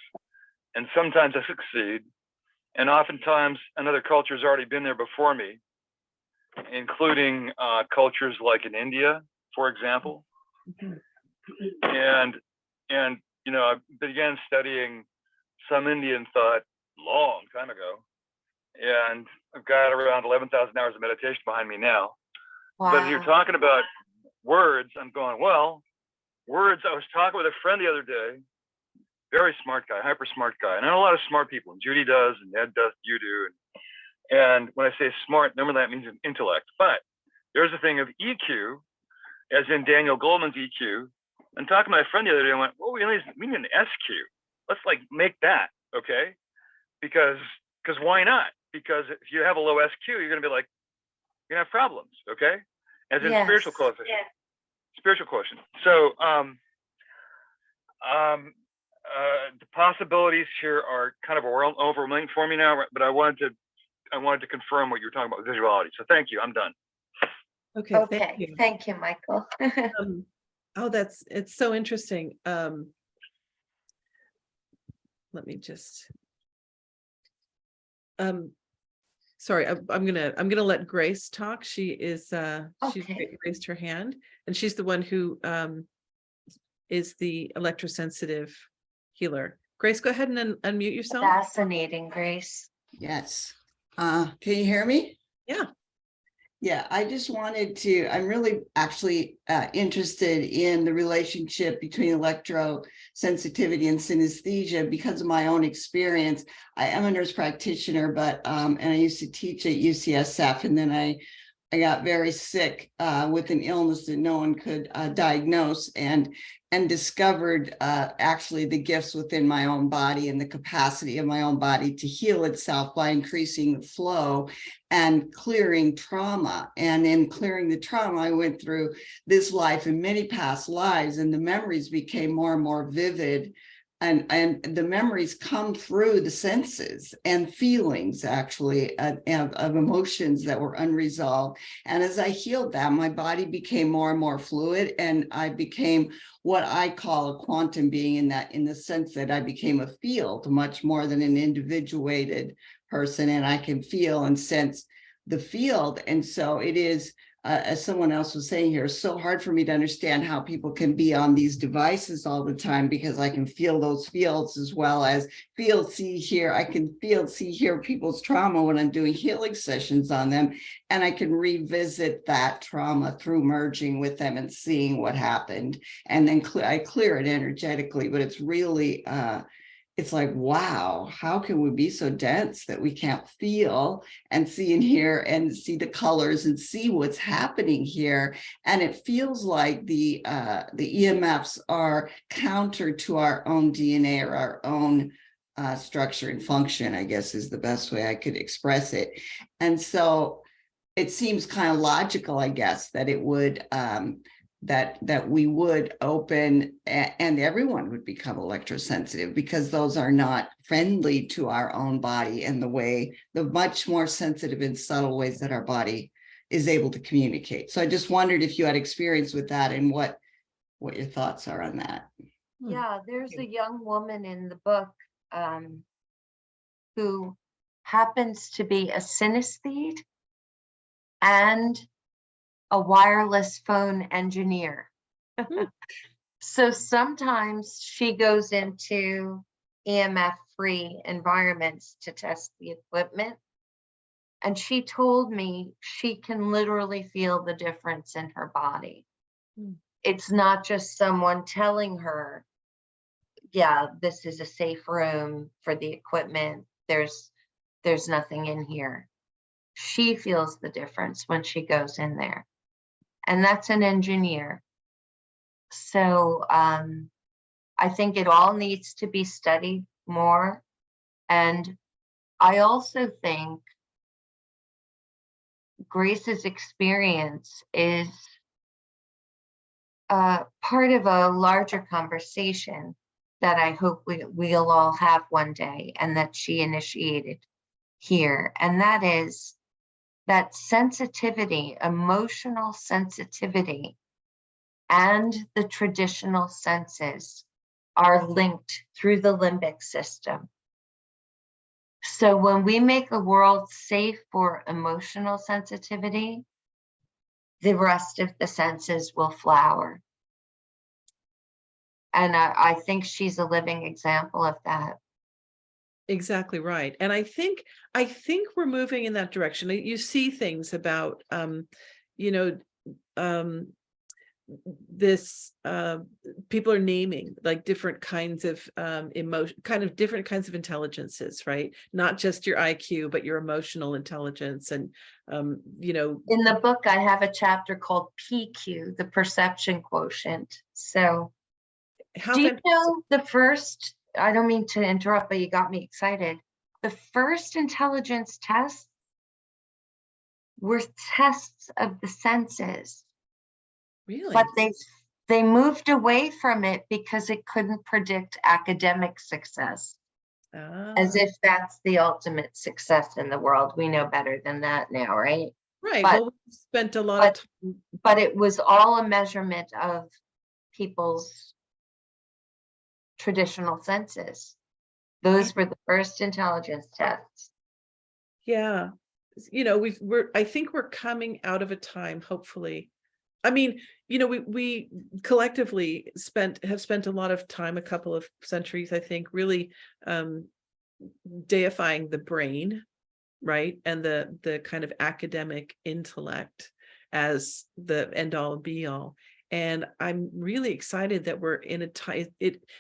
[SPEAKER 5] and sometimes I succeed, and oftentimes another culture has already been there before me, including cultures like in India, for example.
[SPEAKER 1] Mhm.
[SPEAKER 5] And I began studying some Indian thought long time ago, and I've got around 11,000 hours of meditation behind me now.
[SPEAKER 2] Wow.
[SPEAKER 5] But as you're talking about words, I'm going, well, words. I was talking with a friend the other day, very smart guy, hyper smart guy. And I know a lot of smart people, and Judy does, and Ed does, you do. And when I say smart, normally that means an intellect. But there's a thing of EQ, as in Daniel Goleman's EQ. And talking to my friend the other day, I went, well, we need an SQ. Let's make that, okay? Because because why not? Because if you have a low SQ, you're going to be like, you're going to have problems, okay? As in spiritual
[SPEAKER 2] Yes.
[SPEAKER 5] coefficient. Spiritual quotient. So the possibilities here are kind of overwhelming for me now, but I wanted to confirm what you were talking about with visuality. So thank you. I'm done.
[SPEAKER 1] Okay,
[SPEAKER 2] Okay, thank you, Michael.
[SPEAKER 1] Oh, it's so interesting. Let me just sorry, I'm gonna let Grace talk. She is she's
[SPEAKER 2] Okay.
[SPEAKER 1] raised her hand, and she's the one who is the electrosensitive healer. Grace, go ahead and unmute yourself.
[SPEAKER 2] Fascinating, Grace.
[SPEAKER 7] Yes. Can you hear me?
[SPEAKER 1] Yeah.
[SPEAKER 7] Yeah, I just wanted to, I'm really actually interested in the relationship between electrosensitivity and synesthesia because of my own experience. I am a nurse practitioner, but and I used to teach at UCSF, and then I got very sick with an illness that no one could diagnose, and discovered actually the gifts within my own body and the capacity of my own body to heal itself by increasing the flow and clearing trauma. And in clearing the trauma, I went through this life and many past lives, and the memories became more and more vivid. And the memories come through the senses and feelings, actually, of emotions that were unresolved. And as I healed that, my body became more and more fluid, and I became what I call a quantum being, in the sense that I became a field much more than an individuated person, and I can feel and sense the field. And so it is, as someone else was saying here, so hard for me to understand how people can be on these devices all the time, because I can feel those fields as well as feel, see, hear. I can feel, see, hear people's trauma when I'm doing healing sessions on them, and I can revisit that trauma through merging with them and seeing what happened, and then I clear it energetically. But it's really it's like, wow, how can we be so dense that we can't feel and see and hear and see the colors and see what's happening here? And it feels like the EMFs are counter to our own DNA or our own structure and function, I guess is the best way I could express it. And so it seems kind of logical, I guess, that it would that we would open and everyone would become electrosensitive, because those are not friendly to our own body and the much more sensitive and subtle ways that our body is able to communicate. So I just wondered if you had experience with that and what your thoughts are on that.
[SPEAKER 2] Yeah, there's a young woman in the book who happens to be a synesthete and a wireless phone engineer. So sometimes she goes into EMF-free environments to test the equipment. And she told me she can literally feel the difference in her body. It's not just someone telling her, yeah, this is a safe room for the equipment. There's nothing in here. She feels the difference when she goes in there. And that's an engineer. So I think it all needs to be studied more. And I also think Grace's experience is part of a larger conversation that I hope we'll all have one day, and that she initiated here. And that is that sensitivity, emotional sensitivity, and the traditional senses are linked through the limbic system. So when we make a world safe for emotional sensitivity, the rest of the senses will flower. And I think she's a living example of that.
[SPEAKER 1] Exactly right. And I think we're moving in that direction. You see things about this people are naming like different kinds of emotion, kind of different kinds of intelligences, right? Not just your IQ, but your emotional intelligence. And
[SPEAKER 2] in the book I have a chapter called PQ, the perception quotient. So do you know the first, I don't mean to interrupt, but you got me excited. the first intelligence tests were tests of the senses,
[SPEAKER 1] Really?
[SPEAKER 2] but they moved away from it because it couldn't predict academic success, as
[SPEAKER 1] Ah,
[SPEAKER 2] if that's the ultimate success in the world. We know better than that now, right?
[SPEAKER 1] right.
[SPEAKER 2] But
[SPEAKER 1] Well, we spent a lot
[SPEAKER 2] but
[SPEAKER 1] of time.
[SPEAKER 2] but it was all a measurement of people's traditional senses. Those were the first intelligence tests.
[SPEAKER 1] Yeah. You know, I think we're coming out of a time, hopefully. I mean, you know, we collectively have spent a lot of time, a couple of centuries, I think, really deifying the brain, right? And the kind of academic intellect as the end all be all. And I'm really excited that we're in a time,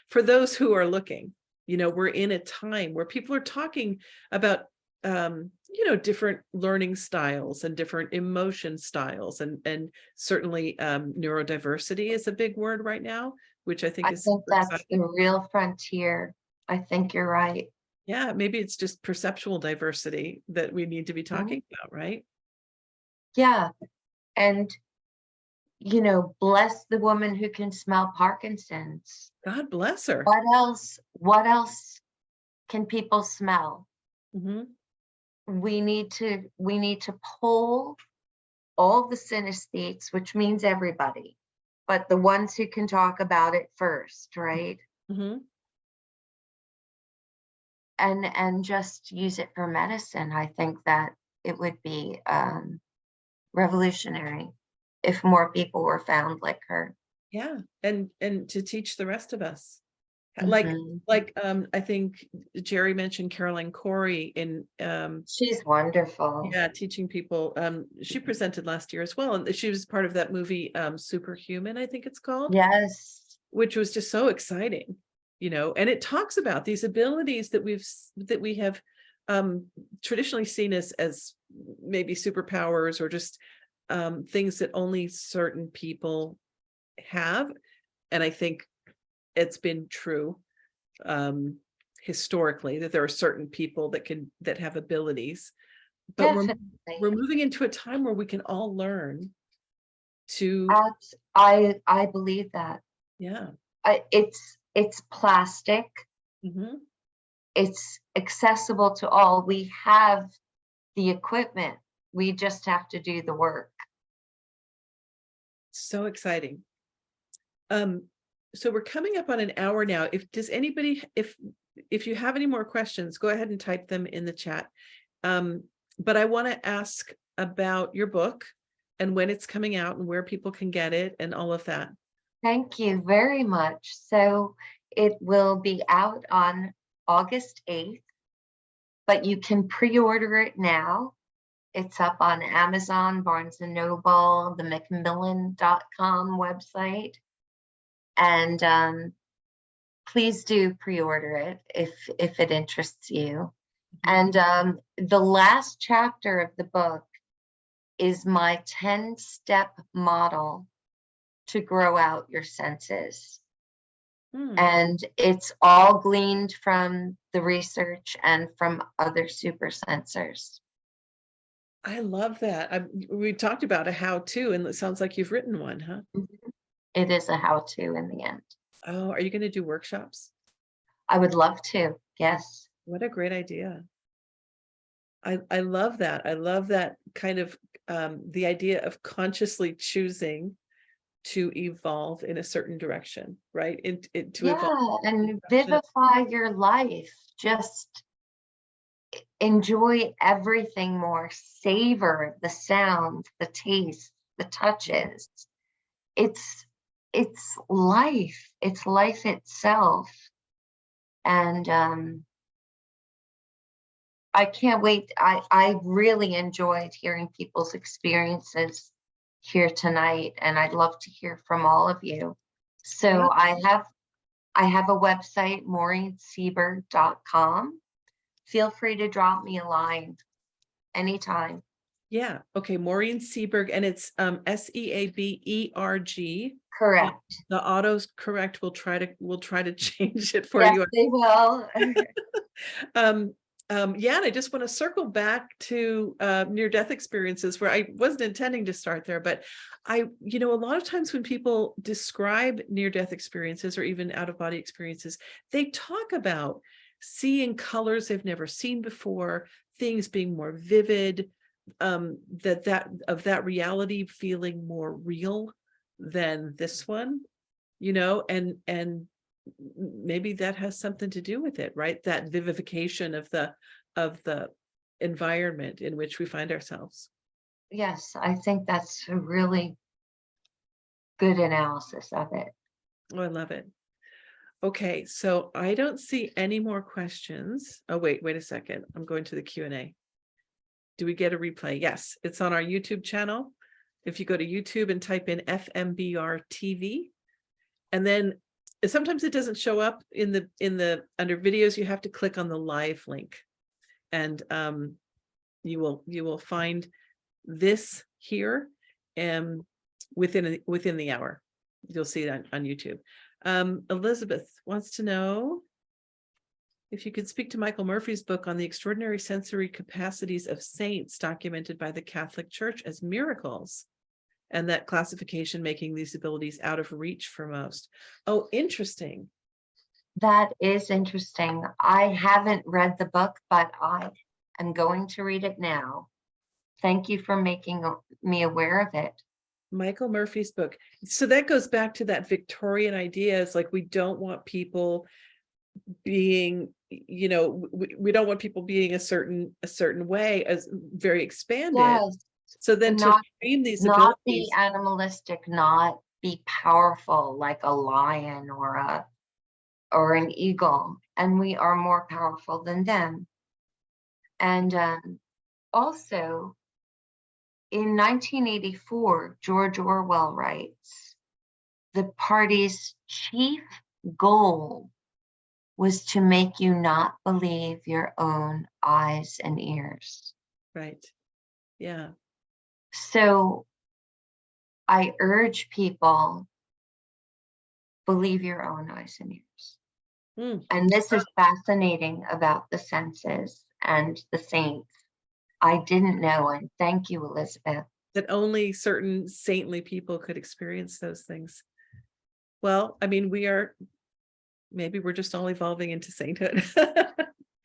[SPEAKER 1] for those who are looking, you know, we're in a time where people are talking about you know, different learning styles and different emotion styles, and certainly neurodiversity is a big word right now, which I think
[SPEAKER 2] I
[SPEAKER 1] is
[SPEAKER 2] think
[SPEAKER 1] super
[SPEAKER 2] that's
[SPEAKER 1] exciting.
[SPEAKER 2] the real frontier. I think you're right.
[SPEAKER 1] Yeah, maybe it's just perceptual diversity that we need to be
[SPEAKER 2] Mhm.
[SPEAKER 1] talking about, right?
[SPEAKER 2] Yeah. And, you know, bless the woman who can smell Parkinson's.
[SPEAKER 1] God bless her.
[SPEAKER 2] What else can people smell?
[SPEAKER 1] Mhm.
[SPEAKER 2] We need to poll all the synesthetes, which means everybody, but the ones who can talk about it first, right?
[SPEAKER 1] Mhm.
[SPEAKER 2] And just use it for medicine. I think that it would be revolutionary if more people were found like her.
[SPEAKER 1] Yeah, and to teach the rest of us.
[SPEAKER 2] Mhm.
[SPEAKER 1] Like I think Jerry mentioned Caroline Corey in
[SPEAKER 2] She's wonderful.
[SPEAKER 1] yeah, teaching people. She presented last year as well, and she was part of that movie Superhuman, I think it's called,
[SPEAKER 2] Yes.
[SPEAKER 1] which was just so exciting, you know. And it talks about these abilities that we have traditionally seen as maybe superpowers, or just things that only certain people have. And I think it's been true historically that there are certain people that have abilities, but we're
[SPEAKER 2] Definitely.
[SPEAKER 1] moving into a time where we can all learn to
[SPEAKER 2] I believe that.
[SPEAKER 1] yeah.
[SPEAKER 2] It's plastic.
[SPEAKER 1] Mhm.
[SPEAKER 2] It's accessible to all. We have the equipment. We just have to do the work.
[SPEAKER 1] So exciting. So we're coming up on an hour now. If you have any more questions, go ahead and type them in the chat. But I want to ask about your book and when it's coming out and where people can get it and all of that.
[SPEAKER 2] Thank you very much. So it will be out on August 8th, but you can pre-order it now. It's up on Amazon, Barnes & Noble, the Macmillan.com website. And please do pre-order it if it interests you. And the last chapter of the book is my 10-step model to grow out your senses.
[SPEAKER 1] Hmm.
[SPEAKER 2] And it's all gleaned from the research and from other super sensors.
[SPEAKER 1] I love that. We talked about a how-to, and it sounds like you've written one, huh?
[SPEAKER 2] It is a how-to in the end.
[SPEAKER 1] Oh, are you going to do workshops?
[SPEAKER 2] I would love to, yes.
[SPEAKER 1] What a great idea. I love that. I love that kind of the idea of consciously choosing to evolve in a certain direction, right? To
[SPEAKER 2] Yeah,
[SPEAKER 1] evolve.
[SPEAKER 2] and vivify your life. Just enjoy everything more. Savor the sounds, the taste, the touches. It's life. It's life itself. And I can't wait. I really enjoyed hearing people's experiences here tonight, and I'd love to hear from all of you. So
[SPEAKER 1] Yeah.
[SPEAKER 2] I have a website, maureenseaberg.com. Feel free to drop me a line anytime.
[SPEAKER 1] Yeah. Okay. Maureen Seaberg, and it's Seaberg.
[SPEAKER 2] Correct.
[SPEAKER 1] The auto's correct. We'll try to change it for
[SPEAKER 2] Yes,
[SPEAKER 1] you.
[SPEAKER 2] they will.
[SPEAKER 1] Yeah, and I just want to circle back to near-death experiences where I wasn't intending to start there, but a lot of times when people describe near-death experiences or even out-of-body experiences, they talk about seeing colors they've never seen before, things being more vivid, that reality feeling more real than this one, and maybe that has something to do with it, right? That vivification of the environment in which we find ourselves.
[SPEAKER 2] Yes, I think that's a really good analysis of it.
[SPEAKER 1] Oh, I love it. Okay, so I don't see any more questions. Oh, wait a second. I'm going to the Q&A. Do we get a replay? Yes, it's on our YouTube channel. If you go to YouTube and type in FMBR TV, and then sometimes it doesn't show up in the under videos, you have to click on the live link, and you will find this here, and within the hour you'll see it on YouTube. Elizabeth wants to know if you could speak to Michael Murphy's book on the extraordinary sensory capacities of saints documented by the Catholic Church as miracles, and that classification making these abilities out of reach for most. Oh, interesting.
[SPEAKER 2] That is interesting. I haven't read the book, but I am going to read it now. Thank you for making me aware of it.
[SPEAKER 1] Michael Murphy's book. So that goes back to that Victorian idea. It's like we don't want people being, we don't want people being a certain way, as very expanded.
[SPEAKER 2] Yes.
[SPEAKER 1] So then to frame these
[SPEAKER 2] not
[SPEAKER 1] abilities,
[SPEAKER 2] be animalistic, not be powerful like a lion or an eagle, and we are more powerful than them. And also, in 1984, George Orwell writes, the party's chief goal was to make you not believe your own eyes and ears.
[SPEAKER 1] right? Yeah.
[SPEAKER 2] So I urge people, believe your own eyes and ears. And this is fascinating about the senses and the saints. I didn't know, and thank you, Elizabeth.
[SPEAKER 1] That only certain saintly people could experience those things. Well, I mean, maybe we're just all evolving into sainthood.
[SPEAKER 2] The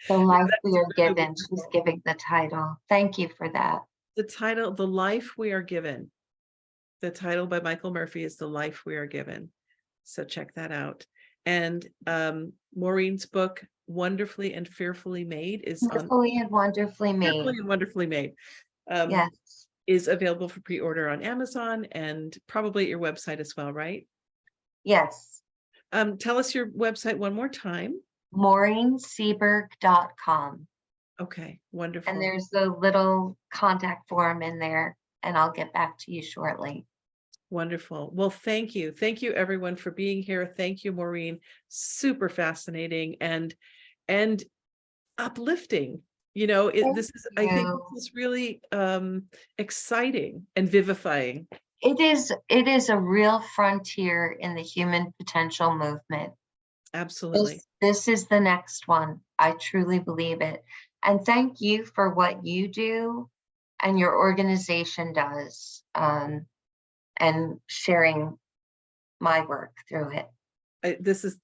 [SPEAKER 2] life we are given, she's giving the title. Thank you for that.
[SPEAKER 1] The title, The Life We Are Given. The title by Michael Murphy is The Life We Are Given. So check that out. And Maureen's book, Wonderfully and Fearfully Made, is
[SPEAKER 2] Wonderfully and Wonderfully Made.
[SPEAKER 1] Fearfully and Wonderfully Made.
[SPEAKER 2] Yes.
[SPEAKER 1] Is available for pre-order on Amazon and probably at your website as well, right?
[SPEAKER 2] Yes.
[SPEAKER 1] Tell us your website one more time.
[SPEAKER 2] MaureenSeaberg.com.
[SPEAKER 1] Okay, wonderful.
[SPEAKER 2] And there's a little contact form in there, and I'll get back to you shortly.
[SPEAKER 1] Wonderful. Well, thank you. Thank you everyone for being here. Thank you, Maureen. Super fascinating and uplifting. This is, I think this is really exciting and vivifying.
[SPEAKER 2] It is a real frontier in the human potential movement.
[SPEAKER 1] Absolutely.
[SPEAKER 2] This is the next one. I truly believe it. And thank you for what you do and your organization does, and sharing my work through it.
[SPEAKER 1] This is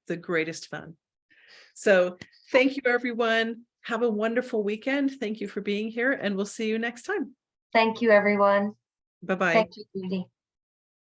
[SPEAKER 1] the greatest fun. So thank you, everyone. Have a wonderful weekend. Thank you for being here, and we'll see you next time.
[SPEAKER 2] Thank you, everyone.
[SPEAKER 1] Bye-bye.
[SPEAKER 2] Thank you, Judy.